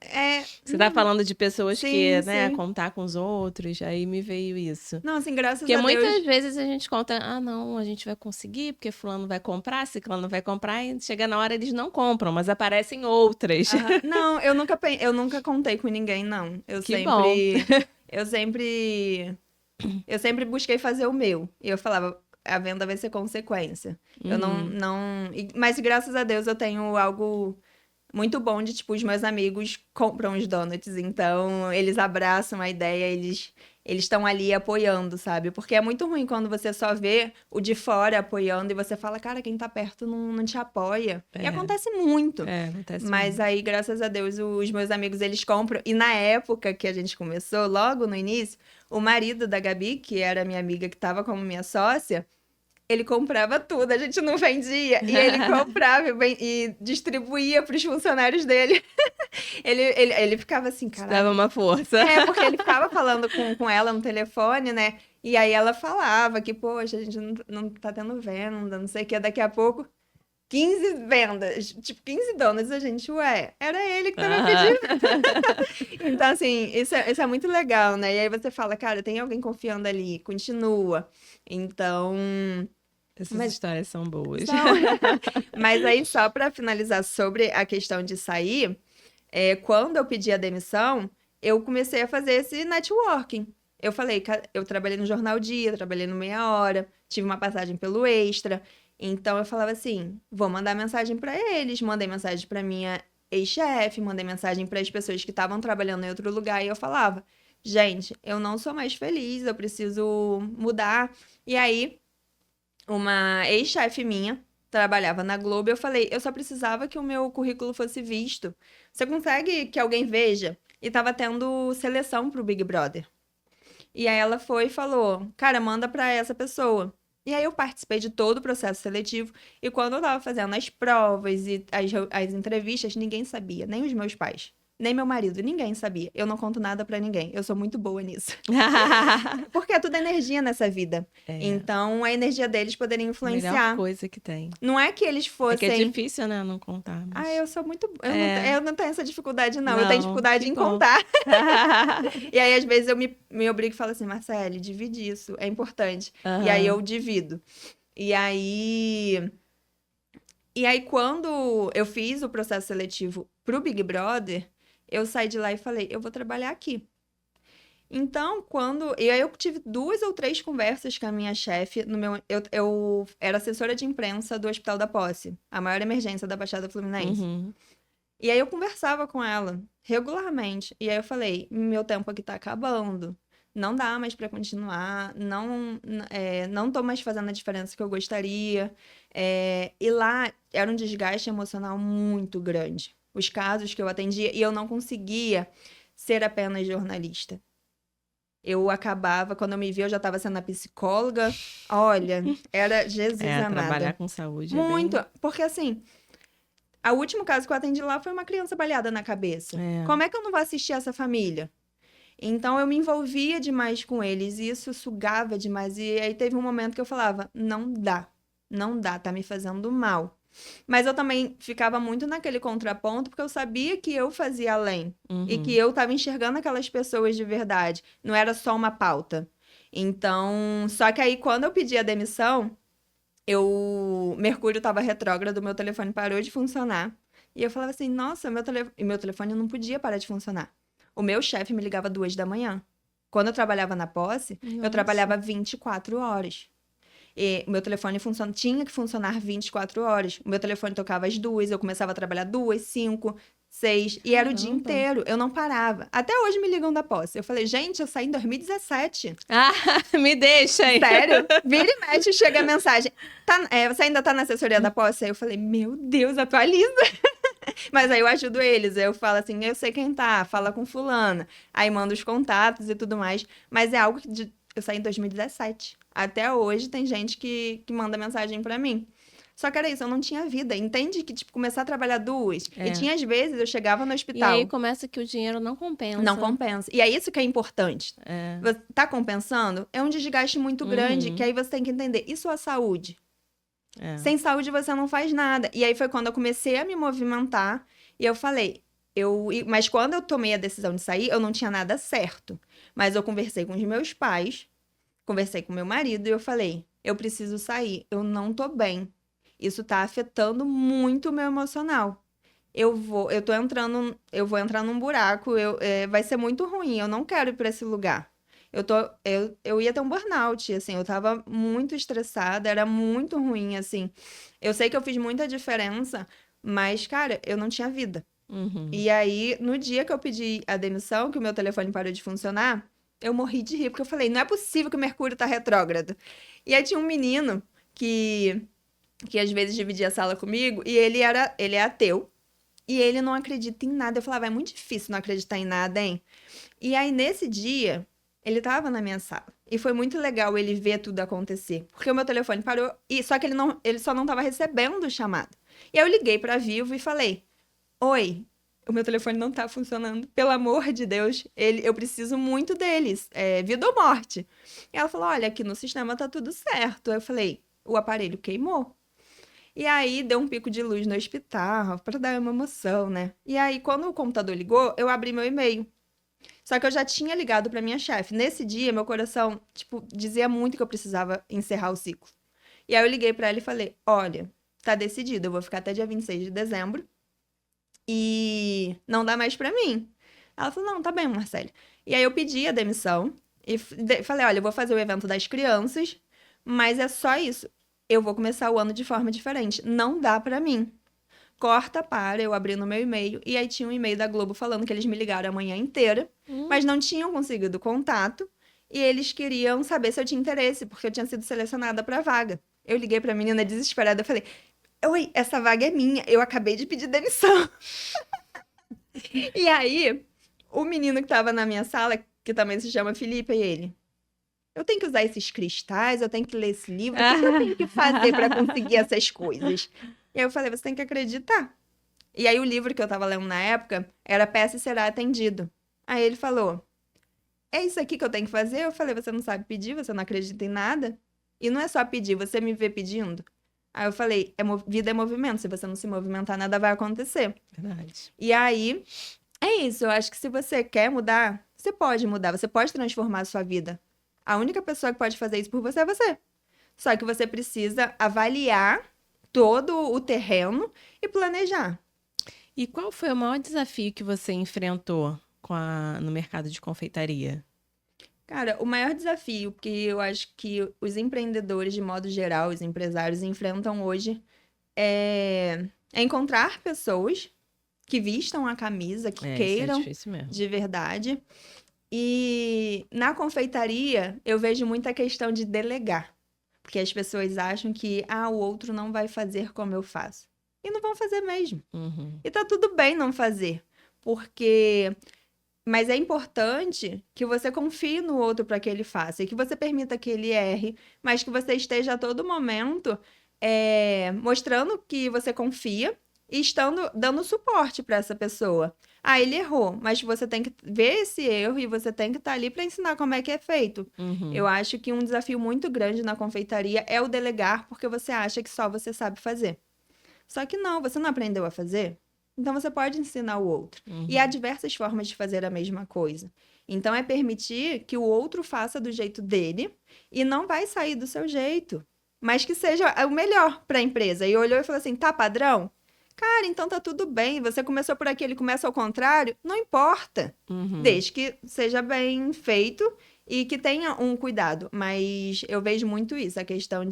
Speaker 1: Você tá falando de pessoas
Speaker 2: Sim,
Speaker 1: que, né,
Speaker 2: sim.
Speaker 1: contar com os outros, aí me veio isso.
Speaker 2: Não, assim, graças
Speaker 1: Porque
Speaker 2: a Deus.
Speaker 1: muitas vezes a gente conta, não, a gente vai conseguir, porque fulano vai comprar, ciclano vai comprar, e chega na hora eles não compram, mas aparecem outras.
Speaker 2: Aham. Não, eu nunca contei com ninguém, não.
Speaker 1: Que bom.
Speaker 2: Eu sempre, eu sempre busquei fazer o meu. E eu falava, a venda vai ser consequência. Eu
Speaker 1: Uhum.
Speaker 2: mas graças a Deus eu tenho algo muito bom de, tipo, os meus amigos compram os donuts, então eles abraçam a ideia, eles estão ali apoiando, sabe? Porque é muito ruim quando você só vê o de fora apoiando e você fala, cara, quem tá perto não te apoia. E
Speaker 1: É,
Speaker 2: acontece muito.
Speaker 1: acontece
Speaker 2: Mas
Speaker 1: muito.
Speaker 2: aí, graças a Deus, os meus amigos, eles compram. E na época que a gente começou, logo no início, o marido da Gabi, que era minha amiga que tava como minha sócia, ele comprava tudo, a gente não vendia. E ele comprava e distribuía para os funcionários dele. Ele ficava assim,
Speaker 1: Isso dava
Speaker 2: caraca.
Speaker 1: uma força.
Speaker 2: Porque ele ficava falando com ela no telefone, né? E aí ela falava que, poxa, a gente não tá tendo venda, não sei o que. Daqui a pouco, 15 vendas, tipo, 15 donas. A gente, ué, era ele que tava
Speaker 1: Aham.
Speaker 2: pedindo. Então, assim, isso é muito legal, né? E aí você fala, cara, tem alguém confiando ali, continua. Então,
Speaker 1: Essas
Speaker 2: mas
Speaker 1: histórias são boas.
Speaker 2: são. Mas aí, só para finalizar sobre a questão de sair, quando eu pedi a demissão, eu comecei a fazer esse networking. Eu falei, eu trabalhei no Jornal Dia, trabalhei no Meia Hora, tive uma passagem pelo Extra. Então eu falava assim, vou mandar mensagem para eles, mandei mensagem para minha ex-chefe, mandei mensagem para as pessoas que estavam trabalhando em outro lugar e eu falava, gente, eu não sou mais feliz, eu preciso mudar. E aí uma ex-chefe minha trabalhava na Globo e eu falei, eu só precisava que o meu currículo fosse visto. Você consegue que alguém veja? E tava tendo seleção pro Big Brother. E aí ela foi e falou, cara, manda pra essa pessoa. E aí eu participei de todo o processo seletivo e quando eu tava fazendo as provas e as entrevistas, ninguém sabia, nem os meus pais. Nem meu marido, ninguém sabia. Eu não conto nada pra ninguém. Eu sou muito boa nisso. Porque é tudo energia nessa vida.
Speaker 1: É,
Speaker 2: Então, a energia deles poderia
Speaker 1: a melhor
Speaker 2: influenciar.
Speaker 1: coisa que tem.
Speaker 2: Não é que eles
Speaker 1: É que é
Speaker 2: fossem.
Speaker 1: difícil, né, não contar,
Speaker 2: Ah,
Speaker 1: mas...
Speaker 2: eu sou muito.
Speaker 1: É,
Speaker 2: Eu não tenho essa dificuldade, não. Eu tenho
Speaker 1: não,
Speaker 2: dificuldade
Speaker 1: que
Speaker 2: em
Speaker 1: bom.
Speaker 2: contar. E aí, às vezes, eu me obrigo e falo assim, Marcele, divide isso, é importante. E aí eu
Speaker 1: Aham.
Speaker 2: divido. E aí. E aí, quando eu fiz o processo seletivo pro Big Brother, eu saí de lá e falei, eu vou trabalhar aqui. Então, e aí eu tive 2 ou 3 conversas com a minha chefe no meu. Eu era assessora de imprensa do Hospital da Posse, a maior emergência da Baixada Fluminense.
Speaker 1: Uhum.
Speaker 2: E aí eu conversava com ela regularmente. E aí eu falei, meu tempo aqui tá acabando. Não dá mais pra continuar. Não tô mais fazendo a diferença que eu gostaria. E lá era um desgaste emocional muito grande. Os casos que eu atendia, e eu não conseguia ser apenas jornalista. Eu acabava, quando eu me via, eu já estava sendo a psicóloga. Olha, era Jesus
Speaker 1: Trabalhar
Speaker 2: amada.
Speaker 1: com saúde é
Speaker 2: Muito,
Speaker 1: bem...
Speaker 2: porque assim, o último caso que eu atendi lá foi uma criança baleada na cabeça.
Speaker 1: É.
Speaker 2: Como é que eu não vou assistir essa família? Então eu me envolvia demais com eles e isso sugava demais. E aí teve um momento que eu falava: não dá, não dá, tá me fazendo mal. Mas eu também ficava muito naquele contraponto, porque eu sabia que eu fazia além. E que
Speaker 1: Uhum.
Speaker 2: eu estava enxergando aquelas pessoas de verdade. Não era só uma pauta. Então, só que aí quando eu pedi a demissão, Mercúrio estava retrógrado, meu telefone parou de funcionar. E eu falava assim, nossa, meu telefone não podia parar de funcionar. O meu chefe me ligava 2 da manhã. Quando eu trabalhava na posse, eu
Speaker 1: Nossa.
Speaker 2: trabalhava 24 horas. E o meu telefone tinha que funcionar 24 horas. O meu telefone tocava às 2, eu começava a trabalhar 2, 5, 6, e era o dia
Speaker 1: Caramba.
Speaker 2: inteiro. Eu não parava. Até hoje me ligam da posse. Eu falei, gente, eu saí em 2017.
Speaker 1: Ah, me deixa aí.
Speaker 2: Sério? Vira e mexe, chega a mensagem. Você ainda tá na assessoria da posse? Aí eu falei, meu Deus, atualiza. Mas aí eu ajudo eles. Eu falo assim, eu sei quem tá, fala com fulana. Aí mando os contatos e tudo mais. Mas é algo que eu saí em 2017. Até hoje tem gente que manda mensagem pra mim. Só que era isso, eu não tinha vida. Entende que, tipo, começar a trabalhar duas. E
Speaker 1: É.
Speaker 2: tinha às vezes, eu chegava no
Speaker 1: E aí
Speaker 2: hospital.
Speaker 1: começa que o dinheiro não
Speaker 2: Não
Speaker 1: compensa.
Speaker 2: compensa. E é isso que é importante.
Speaker 1: É.
Speaker 2: Tá compensando? É um desgaste muito grande, que
Speaker 1: Uhum.
Speaker 2: aí você tem que entender. E sua saúde?
Speaker 1: É.
Speaker 2: Sem saúde você não faz nada. E aí foi quando eu comecei a me movimentar e eu falei, mas quando eu tomei a decisão de sair, eu não tinha nada certo. Mas eu conversei com os meus pais, conversei com meu marido e eu falei, eu preciso sair, eu não tô bem. Isso tá afetando muito o meu emocional. Eu vou entrar num buraco, vai ser muito ruim, eu não quero ir para esse lugar. Eu ia ter um burnout, assim, eu tava muito estressada, era muito ruim, assim. Eu sei que eu fiz muita diferença, mas, cara, eu não tinha vida.
Speaker 1: Uhum.
Speaker 2: E aí, no dia que eu pedi a demissão, que o meu telefone parou de funcionar, eu morri de rir, porque eu falei, não é possível que o Mercúrio tá retrógrado. E aí tinha um menino que às vezes dividia a sala comigo, e ele é ateu, e ele não acredita em nada. Eu falava, é muito difícil não acreditar em nada, hein? E aí, nesse dia, ele tava na minha sala. E foi muito legal ele ver tudo acontecer. Porque o meu telefone parou, só que ele só não tava recebendo o chamado. E aí eu liguei pra Vivo e falei: Oi, o meu telefone não tá funcionando. Pelo amor de Deus, eu preciso muito deles. É vida ou morte. E ela falou: Olha, aqui no sistema tá tudo certo. Eu falei: O aparelho queimou. E aí deu um pico de luz no hospital, pra dar uma emoção, né? E aí, quando o computador ligou, eu abri meu e-mail. Só que eu já tinha ligado pra minha chefe. Nesse dia, meu coração, tipo, dizia muito que eu precisava encerrar o ciclo. E aí eu liguei pra ela e falei: Olha, tá decidido, eu vou ficar até dia 26 de dezembro e não dá mais pra mim. Ela falou: Não, tá bem, Marcele. E aí eu pedi a demissão e falei: Olha, eu vou fazer o evento das crianças, mas é só isso. Eu vou começar o ano de forma diferente. Não dá pra mim. Corta para, eu abri no meu e-mail, e aí tinha um e-mail da Globo falando que eles me ligaram a manhã inteira,
Speaker 1: Hum.
Speaker 2: mas não tinham conseguido contato, e eles queriam saber se eu tinha interesse, porque eu tinha sido selecionada para a vaga. Eu liguei para a menina desesperada, eu falei: Oi, essa vaga é minha, eu acabei de pedir demissão. E aí, o menino que estava na minha sala, que também se chama Felipe, e ele: Eu tenho que usar esses cristais, eu tenho que ler esse livro, o que que eu tenho que fazer para conseguir essas coisas? E aí eu falei: Você tem que acreditar. E aí o livro que eu tava lendo na época era Peça e Será Atendido. Aí ele falou: É isso aqui que eu tenho que fazer? Eu falei: Você não sabe pedir, você não acredita em nada? E não é só pedir, você me vê pedindo? Aí eu falei: vida é movimento, se você não se movimentar, nada vai acontecer.
Speaker 1: Verdade.
Speaker 2: E aí, é isso, eu acho que se você quer mudar, você pode transformar a sua vida. A única pessoa que pode fazer isso por você é você. Só que você precisa avaliar todo o terreno e planejar.
Speaker 1: E qual foi o maior desafio que você enfrentou no mercado de confeitaria?
Speaker 2: Cara, o maior desafio que eu acho que os empreendedores, de modo geral, os empresários enfrentam hoje é encontrar pessoas que vistam a camisa, que
Speaker 1: É, isso é
Speaker 2: queiram
Speaker 1: difícil mesmo.
Speaker 2: de verdade. E na confeitaria, eu vejo muita questão de delegar. Porque as pessoas acham que, o outro não vai fazer como eu faço. E não vão fazer mesmo.
Speaker 1: Uhum.
Speaker 2: E tá tudo bem não fazer. Porque Mas é importante que você confie no outro para que ele faça e que você permita que ele erre, mas que você esteja a todo momento mostrando que você confia e dando suporte para essa pessoa. Ele errou, mas você tem que ver esse erro e você tem que estar ali para ensinar como é que é feito.
Speaker 1: Uhum.
Speaker 2: Eu acho que um desafio muito grande na confeitaria é o delegar, porque você acha que só você sabe fazer. Só que não, você não aprendeu a fazer? Então você pode ensinar o outro.
Speaker 1: Uhum.
Speaker 2: E há diversas formas de fazer a mesma coisa. Então é permitir que o outro faça do jeito dele e não vai sair do seu jeito, mas que seja o melhor para a empresa. E olhou e falou assim: tá padrão? Cara, então tá tudo bem. Você começou por aqui, ele começa ao contrário, não importa.
Speaker 1: Uhum.
Speaker 2: Desde que seja bem feito e que tenha um cuidado. Mas eu vejo muito isso, a questão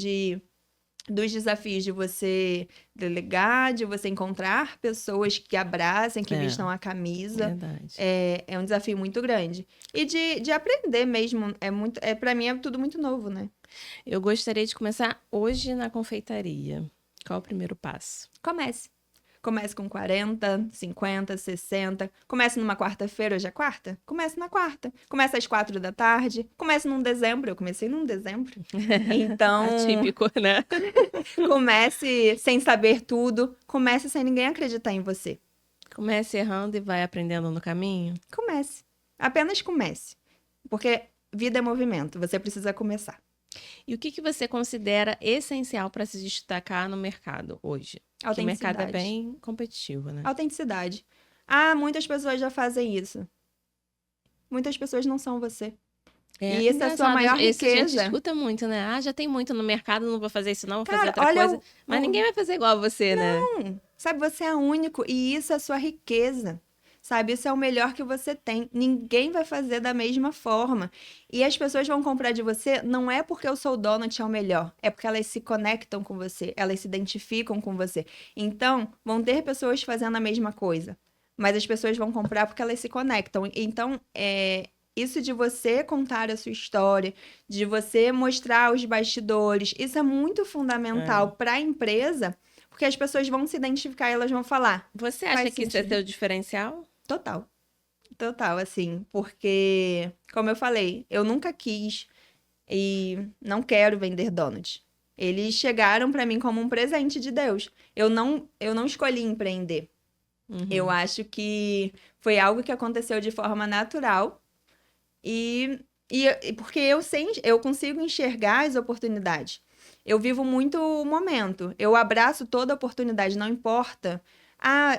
Speaker 2: dos desafios de você delegar, de você encontrar pessoas que abracem, que vistam a camisa.
Speaker 1: Verdade.
Speaker 2: É um desafio muito grande. E de aprender mesmo. Para mim é tudo muito novo, né?
Speaker 1: Eu gostaria de começar hoje na confeitaria. Qual é o primeiro passo?
Speaker 2: Comece com 40, 50, 60. Comece numa quarta-feira, hoje é quarta? Comece na quarta. Comece às 4 da tarde. Comece num dezembro. Eu comecei num dezembro. Então,
Speaker 1: Atípico, né?
Speaker 2: comece sem saber tudo. Comece sem ninguém acreditar em você.
Speaker 1: Comece errando e vai aprendendo no caminho.
Speaker 2: Comece. Apenas comece. Porque vida é movimento. Você precisa começar.
Speaker 1: E o que você considera essencial para se destacar no mercado hoje? Porque o mercado é bem competitivo, né?
Speaker 2: Autenticidade. Muitas pessoas já fazem isso. Muitas pessoas não são você. E isso é a sua maior riqueza.
Speaker 1: A gente escuta muito, né? Já tem muito no mercado, não vou fazer isso não, vou fazer outra
Speaker 2: olha
Speaker 1: coisa. Mas ninguém vai fazer igual a você, né?
Speaker 2: Não, sabe, você é único e isso é a sua riqueza. Sabe, isso é o melhor que você tem. Ninguém vai fazer da mesma forma. E as pessoas vão comprar de você não é porque o seu donut é o melhor, é porque elas se conectam com você, elas se identificam com você. Então, vão ter pessoas fazendo a mesma coisa, mas as pessoas vão comprar porque elas se conectam. Então, isso de você contar a sua história, de você mostrar os bastidores, isso é muito fundamental para a empresa, porque as pessoas vão se identificar e elas vão falar.
Speaker 1: Você acha que isso é seu diferencial?
Speaker 2: Total. Total, assim, porque, como eu falei, eu nunca quis e não quero vender donuts. Eles chegaram para mim como um presente de Deus. Eu não escolhi empreender.
Speaker 1: Uhum.
Speaker 2: Eu acho que foi algo que aconteceu de forma natural e porque eu consigo enxergar as oportunidades. Eu vivo muito o momento. Eu abraço toda oportunidade, não importa.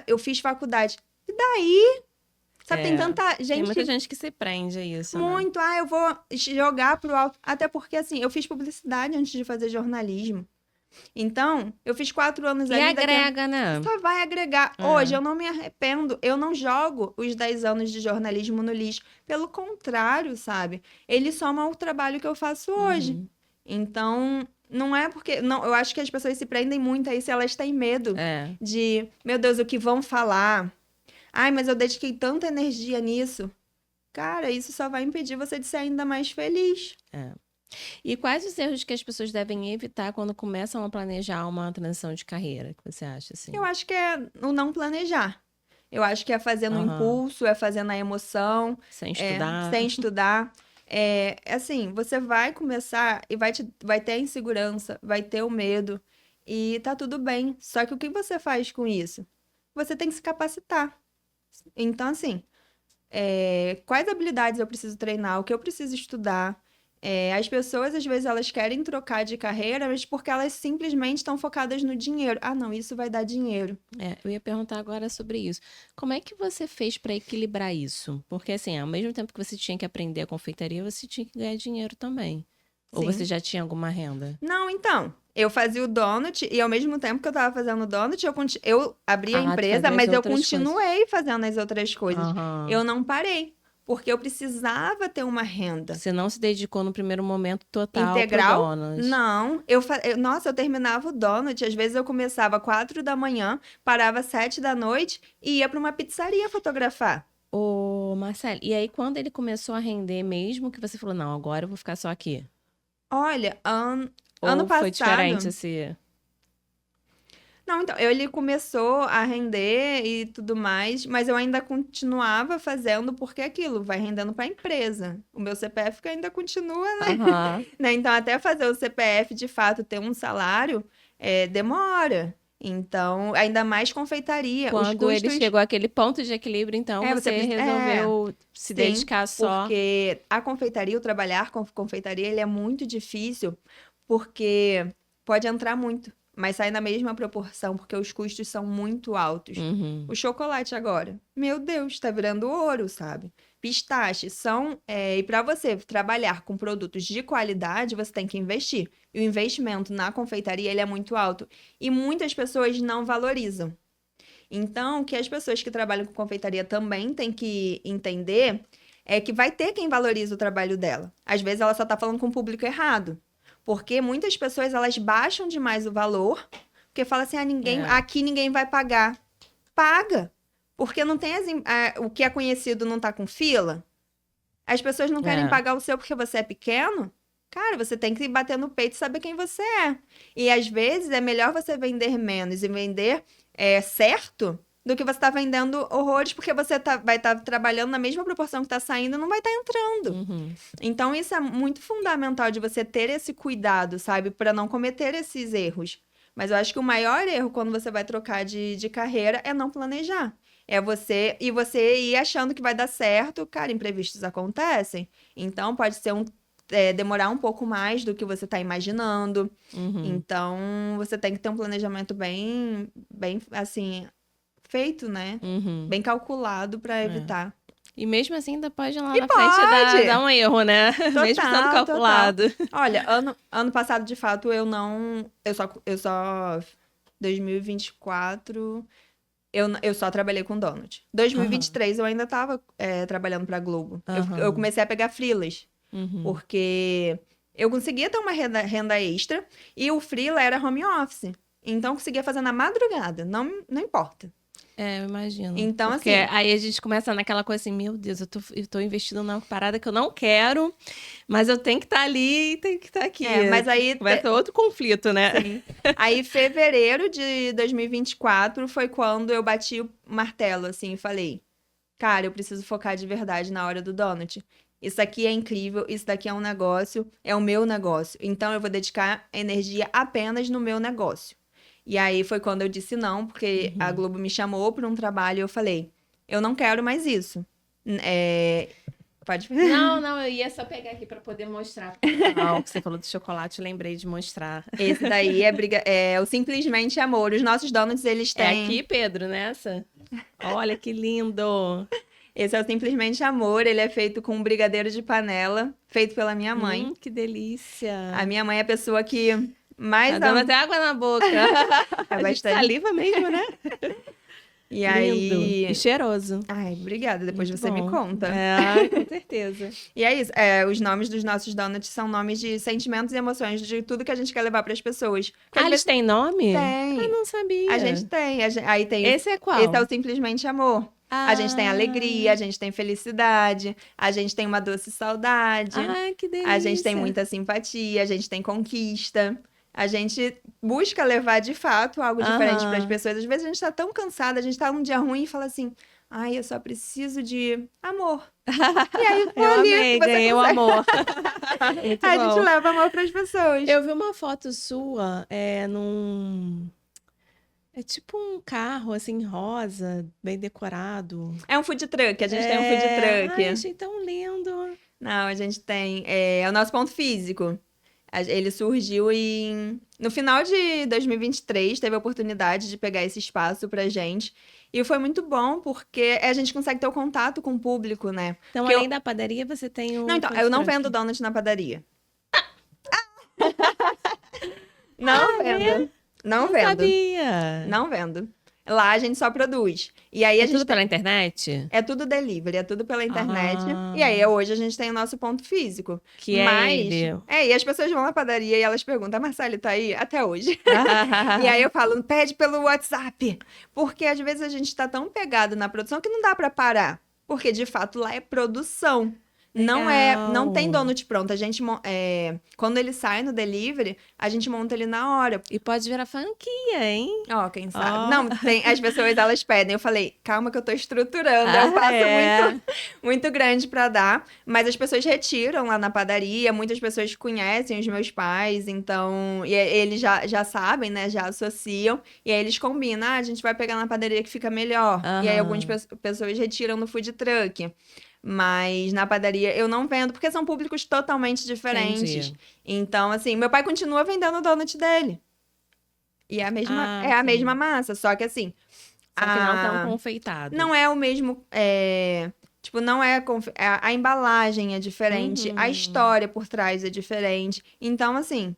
Speaker 2: Eu fiz faculdade. E daí? Sabe, tem tanta gente...
Speaker 1: Tem muita gente que se prende a isso,
Speaker 2: muito,
Speaker 1: né?
Speaker 2: eu vou jogar pro alto. Até porque, assim, eu fiz publicidade antes de fazer jornalismo. Então, eu fiz 4 anos ali.
Speaker 1: E agrega, né?
Speaker 2: Só vai agregar. Hoje, eu não me arrependo. Eu não jogo os 10 anos de jornalismo no lixo. Pelo contrário, sabe? Ele soma o trabalho que eu faço hoje. Então... Não é porque... Não, eu acho que as pessoas se prendem muito a isso, elas têm medo de... Meu Deus, o que vão falar? Mas eu dediquei tanta energia nisso. Cara, isso só vai impedir você de ser ainda mais feliz.
Speaker 1: E quais os erros que as pessoas devem evitar quando começam a planejar uma transição de carreira? Que você acha, assim?
Speaker 2: Eu acho que é o não planejar. Eu acho que é fazer no impulso, é fazer na emoção.
Speaker 1: Sem estudar.
Speaker 2: Sem estudar. Assim, você vai começar e vai ter a insegurança, vai ter o medo. E tá tudo bem. Só que o que você faz com isso? Você tem que se capacitar. Então, assim, quais habilidades eu preciso treinar? O que eu preciso estudar? As pessoas, às vezes, elas querem trocar de carreira, mas porque elas simplesmente estão focadas no dinheiro. Não, isso vai dar dinheiro.
Speaker 1: Eu ia perguntar agora sobre isso. Como é que você fez para equilibrar isso? Porque, assim, ao mesmo tempo que você tinha que aprender a confeitaria, você tinha que ganhar dinheiro também. Ou
Speaker 2: Sim.
Speaker 1: você já tinha alguma renda?
Speaker 2: Não, então. Eu fazia o donut e ao mesmo tempo que eu tava fazendo o donut, eu abri a empresa, mas eu continuei fazendo as outras coisas. Eu não parei. Porque eu precisava ter uma renda.
Speaker 1: Você não se dedicou no primeiro momento total
Speaker 2: integral?
Speaker 1: Pro donut?
Speaker 2: Não. Nossa, eu terminava o donut. Às vezes eu começava 4 da manhã, parava 7 da noite e ia para uma pizzaria fotografar.
Speaker 1: Ô, Marcelo, e aí quando ele começou a render mesmo, que você falou, não, agora eu vou ficar só aqui?
Speaker 2: Olha, ano
Speaker 1: Ou
Speaker 2: passado...
Speaker 1: foi diferente esse...
Speaker 2: Não, então, ele começou a render e tudo mais, mas eu ainda continuava fazendo porque aquilo vai rendendo para a empresa. O meu CPF que ainda continua, né? Então, até fazer o CPF, de fato, ter um salário, demora. Então, ainda mais confeitaria.
Speaker 1: Quando ele chegou àquele ponto de equilíbrio, então, você resolveu se dedicar só...
Speaker 2: porque a confeitaria, o trabalhar com confeitaria, ele é muito difícil, porque pode entrar muito. mas sai na mesma proporção, porque os custos são muito altos.
Speaker 1: Uhum.
Speaker 2: O chocolate agora, meu Deus, tá virando ouro, sabe? Pistache são. E para você trabalhar com produtos de qualidade, você tem que investir. E o investimento na confeitaria, ele é muito alto. E muitas pessoas não valorizam. Então, o que as pessoas que trabalham com confeitaria também têm que entender é que vai ter quem valoriza o trabalho dela. Às vezes ela só tá falando com o público errado. Porque muitas pessoas, elas baixam demais o valor, porque fala assim, aqui ninguém vai pagar. Paga! Porque não tem o que é conhecido não tá com fila. As pessoas não querem pagar o seu porque você é pequeno. Cara, você tem que bater no peito e saber quem você é. E às vezes é melhor você vender menos e vender certo do que você tá vendendo horrores, porque você vai estar trabalhando na mesma proporção que tá saindo e não vai estar entrando.
Speaker 1: Uhum.
Speaker 2: Então, isso é muito fundamental de você ter esse cuidado, sabe? Para não cometer esses erros. Mas eu acho que o maior erro quando você vai trocar de carreira é não planejar. É você ir achando que vai dar certo. Cara, imprevistos acontecem. Então, pode ser demorar um pouco mais do que você está imaginando.
Speaker 1: Uhum.
Speaker 2: Então, você tem que ter um planejamento bem assim, feito, né?
Speaker 1: Uhum.
Speaker 2: Bem calculado para evitar.
Speaker 1: E mesmo assim, ainda pode ir lá
Speaker 2: E
Speaker 1: na frente
Speaker 2: pode!
Speaker 1: dar um erro, né?
Speaker 2: Total,
Speaker 1: Mesmo sendo calculado.
Speaker 2: Olha, ano passado, de fato, eu só 2024, eu só trabalhei com donut. 2023, eu ainda tava trabalhando pra Globo. Eu comecei a pegar freelas, porque eu conseguia ter uma renda extra e o freela era home office. Então, eu conseguia fazer na madrugada, não importa.
Speaker 1: Eu imagino.
Speaker 2: Então,
Speaker 1: porque
Speaker 2: assim...
Speaker 1: aí a gente começa naquela coisa assim, meu Deus, eu tô investindo numa parada que eu não quero, mas eu tenho que estar ali e tenho que estar aqui.
Speaker 2: Mas aí...
Speaker 1: Começa outro conflito, né?
Speaker 2: Sim. Aí, fevereiro de 2024 foi quando eu bati o martelo, assim, e falei, cara, eu preciso focar de verdade na hora do donut. Isso aqui é incrível, isso daqui é um negócio, é o meu negócio. Então, eu vou dedicar energia apenas no meu negócio. E aí foi quando eu disse não, porque a Globo me chamou para um trabalho e eu falei, eu não quero mais isso. Pode...
Speaker 1: Não, eu ia só pegar aqui para poder mostrar. O que você falou do chocolate, eu lembrei de mostrar.
Speaker 2: Esse daí é o Simplesmente Amor. Os nossos donuts, eles têm...
Speaker 1: É aqui, Pedro, nessa? Olha que lindo!
Speaker 2: Esse é o Simplesmente Amor, ele é feito com brigadeiro de panela, feito pela minha mãe.
Speaker 1: Que delícia!
Speaker 2: A minha mãe é a pessoa que mais...
Speaker 1: Tá dando até água na boca.
Speaker 2: É
Speaker 1: bastante saliva mesmo, né?
Speaker 2: E
Speaker 1: lindo.
Speaker 2: aí...
Speaker 1: E cheiroso.
Speaker 2: Ai, obrigada. Depois
Speaker 1: Muito
Speaker 2: você
Speaker 1: bom.
Speaker 2: me conta.
Speaker 1: Com certeza.
Speaker 2: E é isso. Os nomes dos nossos donuts são nomes de sentimentos e emoções, de tudo que a gente quer levar para as pessoas.
Speaker 1: Eles têm nome?
Speaker 2: Tem.
Speaker 1: Eu não sabia.
Speaker 2: A gente tem. Aí tem...
Speaker 1: Esse é qual?
Speaker 2: Esse é o Simplesmente Amor. A gente tem alegria, a gente tem felicidade, a gente tem uma doce saudade.
Speaker 1: Ai, que delícia.
Speaker 2: A gente tem muita simpatia, a gente tem conquista. A gente busca levar, de fato, algo diferente para as pessoas. Às vezes a gente tá tão cansada, a gente tá num dia ruim e fala assim, ai, eu só preciso de amor. E aí,
Speaker 1: ganhei o amor.
Speaker 2: A gente leva amor para as pessoas.
Speaker 1: Eu vi uma foto sua É tipo um carro, assim, rosa, bem decorado.
Speaker 2: É um food truck, a gente tem um food truck.
Speaker 1: Ai, achei tão lindo.
Speaker 2: Não, a gente tem... É o nosso ponto físico. Ele surgiu no final de 2023, teve a oportunidade de pegar esse espaço pra gente. E foi muito bom, porque a gente consegue ter o contato com o público, né?
Speaker 1: Então,
Speaker 2: porque
Speaker 1: além da padaria, você tem o...
Speaker 2: Não, então, eu não vendo donut na padaria. Não vendo. Não vendo.
Speaker 1: Sabia.
Speaker 2: Não vendo. Lá a gente só produz. E aí a gente
Speaker 1: tudo pela internet?
Speaker 2: É tudo delivery, é tudo pela internet. E aí hoje a gente tem o nosso ponto físico.
Speaker 1: Que é ele.
Speaker 2: E as pessoas vão na padaria e elas perguntam, a Marcele tá aí? Até hoje. E aí eu falo, pede pelo WhatsApp. Porque às vezes a gente tá tão pegado na produção que não dá pra parar. Porque de fato lá é produção. Não tem donut pronto. A gente, quando ele sai no delivery, a gente monta ele na hora.
Speaker 1: E pode virar franquia, hein?
Speaker 2: Quem sabe. Não, as pessoas, elas pedem. Eu falei, calma que eu tô estruturando. É um passo muito grande pra dar. Mas as pessoas retiram lá na padaria. Muitas pessoas conhecem os meus pais. Então, e eles já sabem, né? Já associam. E aí eles combinam. A gente vai pegar na padaria que fica melhor. E aí algumas pessoas retiram no food truck. Mas na padaria eu não vendo, porque são públicos totalmente diferentes.
Speaker 1: Entendi.
Speaker 2: Então, assim, meu pai continua vendendo o donut dele. E é
Speaker 1: Ah,
Speaker 2: a
Speaker 1: sim.
Speaker 2: mesma massa, só que assim,
Speaker 1: Só que não tão
Speaker 2: a...
Speaker 1: confeitado.
Speaker 2: não é o mesmo, tipo, não é a embalagem é diferente, a
Speaker 1: Uhum.
Speaker 2: história por trás é diferente. Então, assim,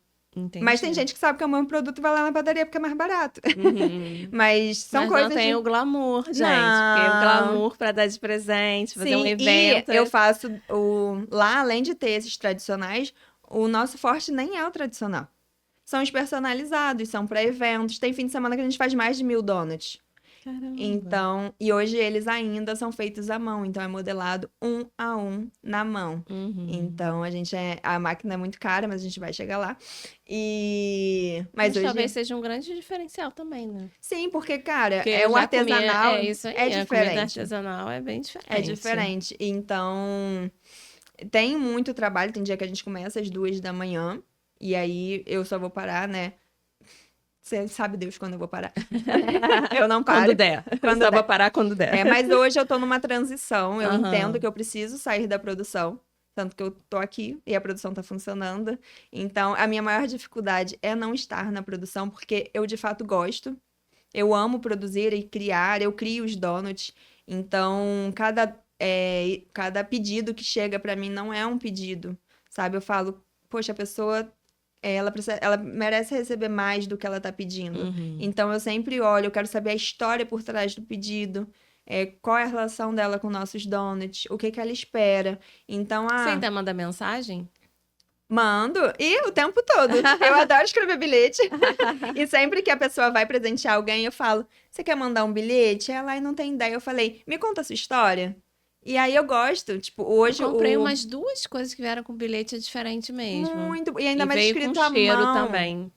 Speaker 2: mas tem
Speaker 1: Entendi.
Speaker 2: gente que sabe que é o mesmo produto e vai lá na padaria porque é mais barato.
Speaker 1: Uhum.
Speaker 2: Mas são
Speaker 1: Mas não
Speaker 2: coisas
Speaker 1: tem
Speaker 2: de...
Speaker 1: o glamour, gente. Porque o
Speaker 2: Não.
Speaker 1: glamour para dar de presente, fazer um
Speaker 2: Sim, e
Speaker 1: evento.
Speaker 2: eu faço lá, além de ter esses tradicionais, o nosso forte nem é o tradicional. São os personalizados, são para eventos. Tem fim de semana que a gente faz mais de 1000 donuts.
Speaker 1: Caramba.
Speaker 2: Então, e hoje eles ainda são feitos à mão, então é modelado um a um na mão.
Speaker 1: Uhum.
Speaker 2: Então, a máquina é muito cara, mas a gente vai chegar lá. Mas
Speaker 1: Mas talvez
Speaker 2: hoje,
Speaker 1: seja um grande diferencial também, né?
Speaker 2: sim, porque, cara,
Speaker 1: Porque eu
Speaker 2: o
Speaker 1: já comia,
Speaker 2: artesanal
Speaker 1: é isso
Speaker 2: é
Speaker 1: aí, a comida
Speaker 2: diferente.
Speaker 1: artesanal é bem
Speaker 2: É
Speaker 1: diferente.
Speaker 2: diferente. Então, tem muito trabalho. Tem dia que a gente começa às 2 da manhã. E aí eu só vou parar, né? Você sabe Deus quando eu vou parar. Eu não
Speaker 1: Quando
Speaker 2: paro
Speaker 1: der. Eu
Speaker 2: quando
Speaker 1: só vou
Speaker 2: der.
Speaker 1: parar quando der.
Speaker 2: Mas hoje eu tô numa transição. Eu entendo que
Speaker 1: Aham.
Speaker 2: eu preciso sair da produção. Tanto que eu tô aqui e a produção tá funcionando. Então, a minha maior dificuldade é não estar na produção, porque eu de fato gosto. Eu amo produzir e criar. Eu crio os donuts. Então, cada pedido que chega pra mim não é um pedido, sabe? Eu falo, poxa, a pessoa ela merece receber mais do que ela tá pedindo.
Speaker 1: Uhum.
Speaker 2: Então eu sempre olho, eu quero saber a história por trás do pedido, qual é a relação dela com nossos donuts, o que que ela espera. Então,
Speaker 1: Você ainda manda mensagem?
Speaker 2: mando e o tempo todo. Eu adoro escrever bilhete. E sempre que a pessoa vai presentear alguém, eu falo: Você quer mandar um bilhete? Ela aí não tem ideia. Eu falei: Me conta a sua história. E aí eu gosto. Tipo,
Speaker 1: Eu
Speaker 2: hoje
Speaker 1: comprei
Speaker 2: o.
Speaker 1: umas duas coisas que vieram com bilhete diferente mesmo.
Speaker 2: Muito. E ainda
Speaker 1: E
Speaker 2: mais
Speaker 1: veio com
Speaker 2: escrito à
Speaker 1: cheiro
Speaker 2: mão.
Speaker 1: também.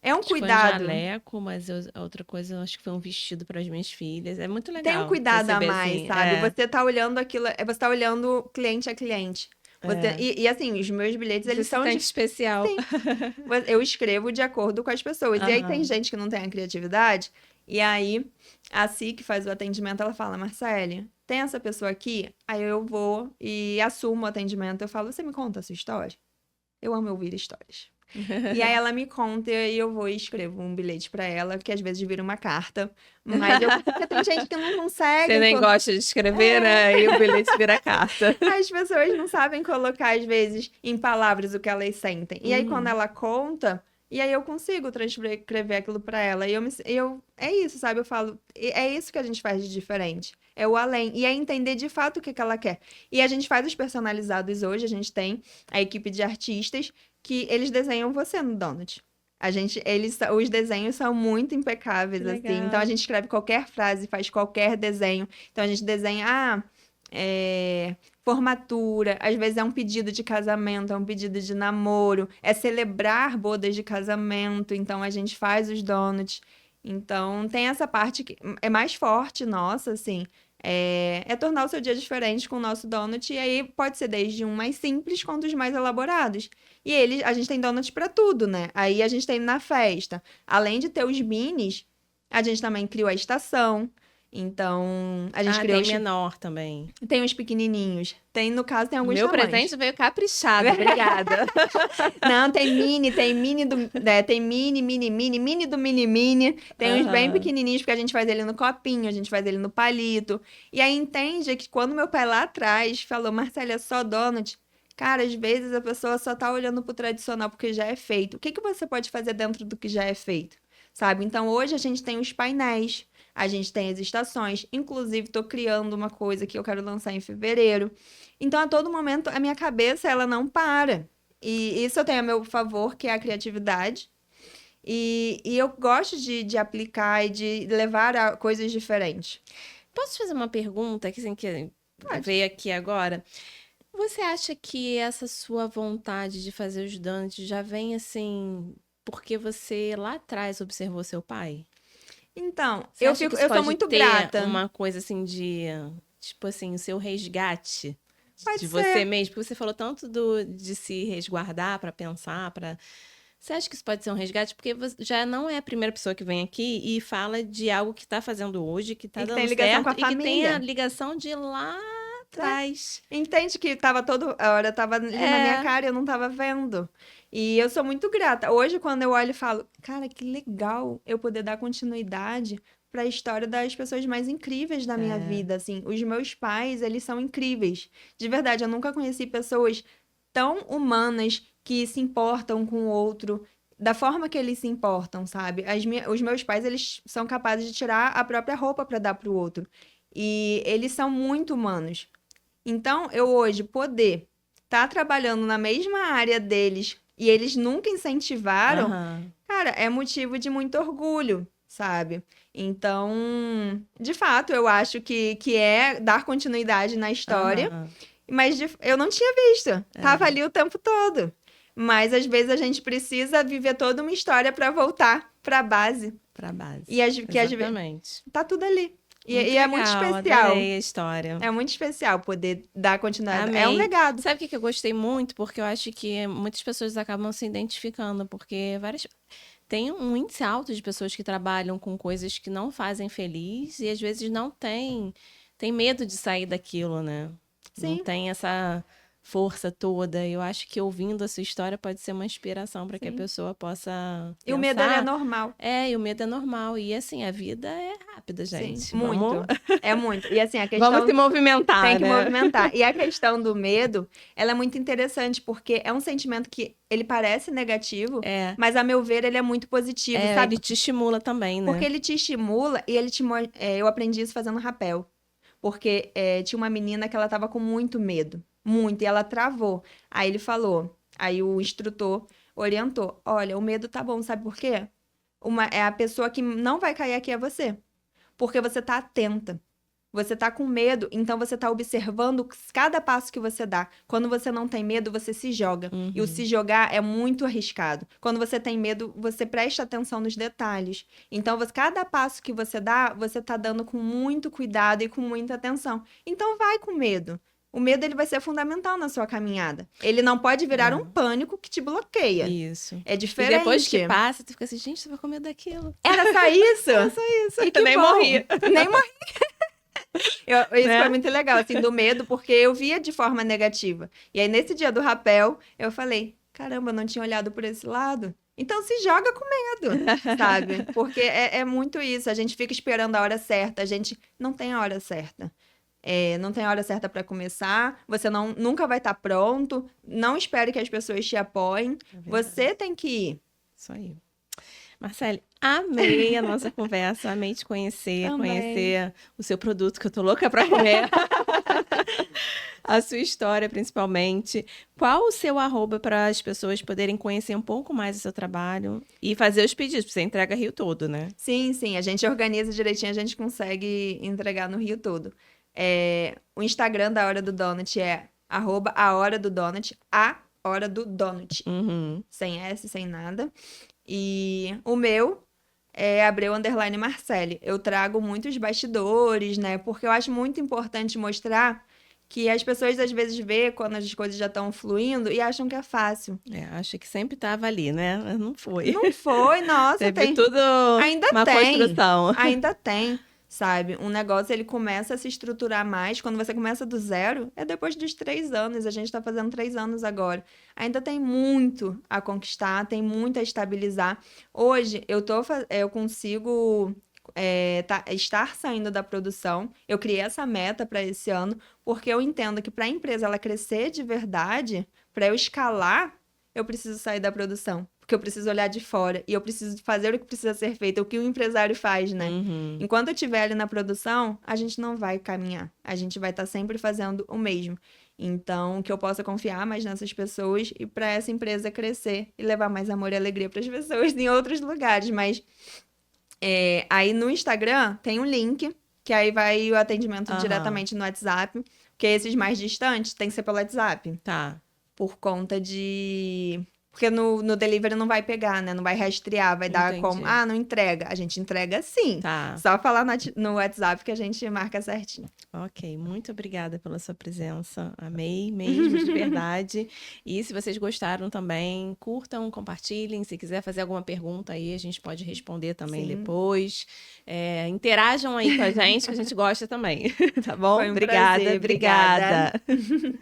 Speaker 2: É um
Speaker 1: Acho que foi um
Speaker 2: cuidado.
Speaker 1: jaleco, mas a outra coisa eu acho que foi um vestido para as minhas filhas. É muito
Speaker 2: Tem um
Speaker 1: legal
Speaker 2: cuidado a
Speaker 1: receber
Speaker 2: mais,
Speaker 1: assim.
Speaker 2: sabe?
Speaker 1: É,
Speaker 2: Você tá olhando aquilo. Você tá olhando cliente a cliente.
Speaker 1: é.
Speaker 2: E assim, os meus bilhetes,
Speaker 1: Você
Speaker 2: eles
Speaker 1: se
Speaker 2: são
Speaker 1: sente
Speaker 2: de.
Speaker 1: especial.
Speaker 2: Sim. Eu escrevo de acordo com as pessoas. E aí tem
Speaker 1: Aham.
Speaker 2: gente que não tem a criatividade. E aí, a Si, que faz o atendimento, ela fala: Marcele, tem essa pessoa aqui? Aí eu vou e assumo o atendimento. Eu falo: Você me conta a sua história? Eu amo ouvir histórias. E aí ela me conta e eu vou e escrevo um bilhete pra ela, que às vezes vira uma carta. Porque tem gente que não
Speaker 1: Você
Speaker 2: consegue.
Speaker 1: nem gosta de escrever, né? E o bilhete vira carta.
Speaker 2: As pessoas não sabem colocar, às vezes, em palavras o que elas sentem. E aí, quando
Speaker 1: Uhum.
Speaker 2: ela conta, e aí eu consigo transcrever aquilo pra ela. E é isso, sabe? Eu falo, é isso que a gente faz de diferente. É o além. E é entender de fato o que que ela quer. E a gente faz os personalizados hoje, a gente tem a equipe de artistas que eles desenham você no donut. Os desenhos são muito
Speaker 1: Que
Speaker 2: impecáveis, assim. Então a
Speaker 1: legal.
Speaker 2: gente escreve qualquer frase, faz qualquer desenho. Então a gente desenha, formatura, às vezes é um pedido de casamento, é um pedido de namoro, é celebrar bodas de casamento, então a gente faz os donuts. Então tem essa parte que é mais forte nossa, assim, é tornar o seu dia diferente com o nosso donut, e aí pode ser desde um mais simples quanto os mais elaborados. E a gente tem donuts para tudo, né? Aí a gente tem na festa, além de ter os minis, a gente também criou a estação. Então, a gente
Speaker 1: Ah,
Speaker 2: criou
Speaker 1: tem menor também.
Speaker 2: tem os pequenininhos. No caso, tem
Speaker 1: O
Speaker 2: alguns
Speaker 1: meu
Speaker 2: tamanhos.
Speaker 1: presente veio caprichado, obrigada.
Speaker 2: Não, tem mini do mini mini. Tem uns bem
Speaker 1: Aham.
Speaker 2: pequenininhos, porque a gente faz ele no copinho, a gente faz ele no palito. E aí entende que quando meu pai lá atrás falou, Marcela, é só donut. Cara, às vezes a pessoa só tá olhando pro tradicional porque já é feito. O que que você pode fazer dentro do que já é feito? Sabe? Então hoje a gente tem os painéis, a gente tem as estações. Inclusive, tô criando uma coisa que eu quero lançar em fevereiro. Então, a todo momento, a minha cabeça, ela não para. E isso eu tenho a meu favor, que é a criatividade. E eu gosto de aplicar e de levar a coisas diferentes.
Speaker 1: Posso te fazer uma pergunta que, assim, que
Speaker 2: Pode.
Speaker 1: veio aqui agora? Você acha que essa sua vontade de fazer os donuts já vem assim porque você lá atrás observou seu pai?
Speaker 2: Então,
Speaker 1: Você acha que isso
Speaker 2: eu sou
Speaker 1: pode
Speaker 2: muito
Speaker 1: ter
Speaker 2: grata.
Speaker 1: uma coisa assim de, tipo assim, o seu resgate
Speaker 2: Pode
Speaker 1: de você
Speaker 2: ser.
Speaker 1: mesmo? Porque você falou tanto de se resguardar para pensar, para. Você acha que isso pode ser um resgate? Porque você já não é a primeira pessoa que vem aqui e fala de algo que está fazendo hoje, que está
Speaker 2: E que tem
Speaker 1: dando
Speaker 2: ligação com
Speaker 1: certo
Speaker 2: a
Speaker 1: e que tem a
Speaker 2: família.
Speaker 1: ligação de lá traz.
Speaker 2: Entende que tava toda hora, tava ali na minha cara e eu não tava vendo. E eu sou muito grata. Hoje, quando eu olho e falo, cara, que legal eu poder dar continuidade para a história das pessoas mais incríveis da minha vida, assim. Os meus pais, eles são incríveis. De verdade, eu nunca conheci pessoas tão humanas que se importam com o outro da forma que eles se importam, sabe? Os meus pais, eles são capazes de tirar a própria roupa para dar pro outro. E eles são muito humanos. Então, eu hoje poder estar trabalhando na mesma área deles e eles nunca incentivaram,
Speaker 1: Aham.
Speaker 2: cara, é motivo de muito orgulho, sabe? Então, de fato, eu acho que é dar continuidade na história,
Speaker 1: Aham.
Speaker 2: mas eu não tinha visto. Tava ali o tempo todo. Mas às vezes a gente precisa viver toda uma história para voltar para a base.
Speaker 1: Pra base.
Speaker 2: E que às vezes
Speaker 1: Exatamente.
Speaker 2: tá tudo ali.
Speaker 1: Muito
Speaker 2: E é muito
Speaker 1: legal,
Speaker 2: especial.
Speaker 1: adorei a história.
Speaker 2: É muito especial poder dar continuidade. É um
Speaker 1: Amei.
Speaker 2: legado.
Speaker 1: Sabe o que que eu gostei muito? Porque eu acho que muitas pessoas acabam se identificando, porque tem um índice alto de pessoas que trabalham com coisas que não fazem feliz e às vezes não tem medo de sair daquilo, né? Não
Speaker 2: Sim.
Speaker 1: tem essa força toda. Eu acho que ouvindo a sua história pode ser uma inspiração para que a
Speaker 2: Sim.
Speaker 1: pessoa possa
Speaker 2: E o medo ele é
Speaker 1: pensar.
Speaker 2: normal.
Speaker 1: E o medo é normal. E assim, a vida é rápida, gente.
Speaker 2: Sim, muito.
Speaker 1: Vamos,
Speaker 2: É muito. E assim, a questão
Speaker 1: vamos se movimentar,
Speaker 2: tem que
Speaker 1: né?
Speaker 2: movimentar. E a questão do medo, ela é muito interessante, porque é um sentimento que ele parece negativo,
Speaker 1: É,
Speaker 2: mas a meu ver ele é muito positivo, sabe?
Speaker 1: ele te estimula também, né?
Speaker 2: Porque ele te estimula e ele eu aprendi isso fazendo rapel. Porque tinha uma menina que ela tava com muito medo. Muito. E ela travou. Aí ele falou. Aí o instrutor orientou. Olha, o medo tá bom, sabe por quê? A pessoa que não vai cair aqui é você. Porque você tá atenta. Você tá com medo, então você tá observando cada passo que você dá. Quando você não tem medo, você se joga. E o se jogar é muito arriscado. Quando você tem medo, você presta atenção nos detalhes. Então, cada passo que você dá, você tá dando com muito cuidado e com muita atenção. Então, vai com medo. O medo ele vai ser fundamental na sua caminhada. Ele não pode virar um pânico que te bloqueia.
Speaker 1: Isso.
Speaker 2: É
Speaker 1: E
Speaker 2: diferente.
Speaker 1: depois que passa, tu fica assim, gente, você vai com medo daquilo.
Speaker 2: Era só isso?
Speaker 1: Era só isso.
Speaker 2: E que
Speaker 1: Nem
Speaker 2: bom.
Speaker 1: morri.
Speaker 2: Nem morri. Isso
Speaker 1: Né?
Speaker 2: foi muito legal, assim, do medo, porque eu via de forma negativa. E aí, nesse dia do rapel, eu falei, caramba, eu não tinha olhado por esse lado. Então, se joga com medo, sabe? Porque é muito isso, a gente fica esperando a hora certa, a gente não tem a hora certa. Não tem a hora certa para começar, você nunca vai estar pronto, não espere que as pessoas te apoiem, você tem que ir.
Speaker 1: Isso aí. Marcele, amei a nossa conversa, amei te conhecer,
Speaker 2: Também.
Speaker 1: conhecer o seu produto que eu tô louca pra comer. A sua história, principalmente. Qual o seu arroba para as pessoas poderem conhecer um pouco mais o seu trabalho e fazer os pedidos? Porque você entrega Rio todo, né?
Speaker 2: Sim, sim, a gente organiza direitinho, a gente consegue entregar no Rio todo. O Instagram da Hora do Donut é @ahora-do-donut, a Hora do Donut.
Speaker 1: Uhum.
Speaker 2: Sem S, sem nada. E o meu é Abreu_Marcele. Eu trago muitos bastidores, né? Porque eu acho muito importante mostrar que as pessoas às vezes vê quando as coisas já estão fluindo e acham que é fácil.
Speaker 1: Acho que sempre tava ali, né? Mas não foi.
Speaker 2: Não foi, nossa,
Speaker 1: Teve tudo
Speaker 2: Ainda
Speaker 1: uma
Speaker 2: tem.
Speaker 1: construção.
Speaker 2: Ainda tem, sabe? Um negócio, ele começa a se estruturar mais. Quando você começa do zero, é depois dos 3 anos. A gente tá fazendo 3 anos agora. Ainda tem muito a conquistar, tem muito a estabilizar. Hoje, eu consigo estar saindo da produção. Eu criei essa meta para esse ano, porque eu entendo que para a empresa ela crescer de verdade, para eu escalar, eu preciso sair da produção. Porque eu preciso olhar de fora e eu preciso fazer o que precisa ser feito, o que o empresário faz, né?
Speaker 1: Uhum.
Speaker 2: Enquanto eu estiver ali na produção, a gente não vai caminhar. A gente vai estar sempre fazendo o mesmo. Então, que eu possa confiar mais nessas pessoas e para essa empresa crescer e levar mais amor e alegria para as pessoas em outros lugares. Mas aí no Instagram tem um link, que aí vai o atendimento diretamente no WhatsApp. Porque esses mais distantes tem que ser pelo WhatsApp.
Speaker 1: Tá.
Speaker 2: Por conta de Porque no delivery não vai pegar, né? Não vai rastrear, vai dar como,
Speaker 1: Entendi.
Speaker 2: ah, não entrega. A gente entrega sim.
Speaker 1: Tá.
Speaker 2: Só falar no WhatsApp que a gente marca certinho.
Speaker 1: Ok, muito obrigada pela sua presença. Amei mesmo, de verdade. E se vocês gostaram também, curtam, compartilhem. Se quiser fazer alguma pergunta aí, a gente pode responder também
Speaker 2: Sim.
Speaker 1: depois. Interajam aí com a gente, que a gente gosta também. Tá bom?
Speaker 2: Foi um
Speaker 1: Obrigada,
Speaker 2: prazer, obrigada.
Speaker 1: obrigada.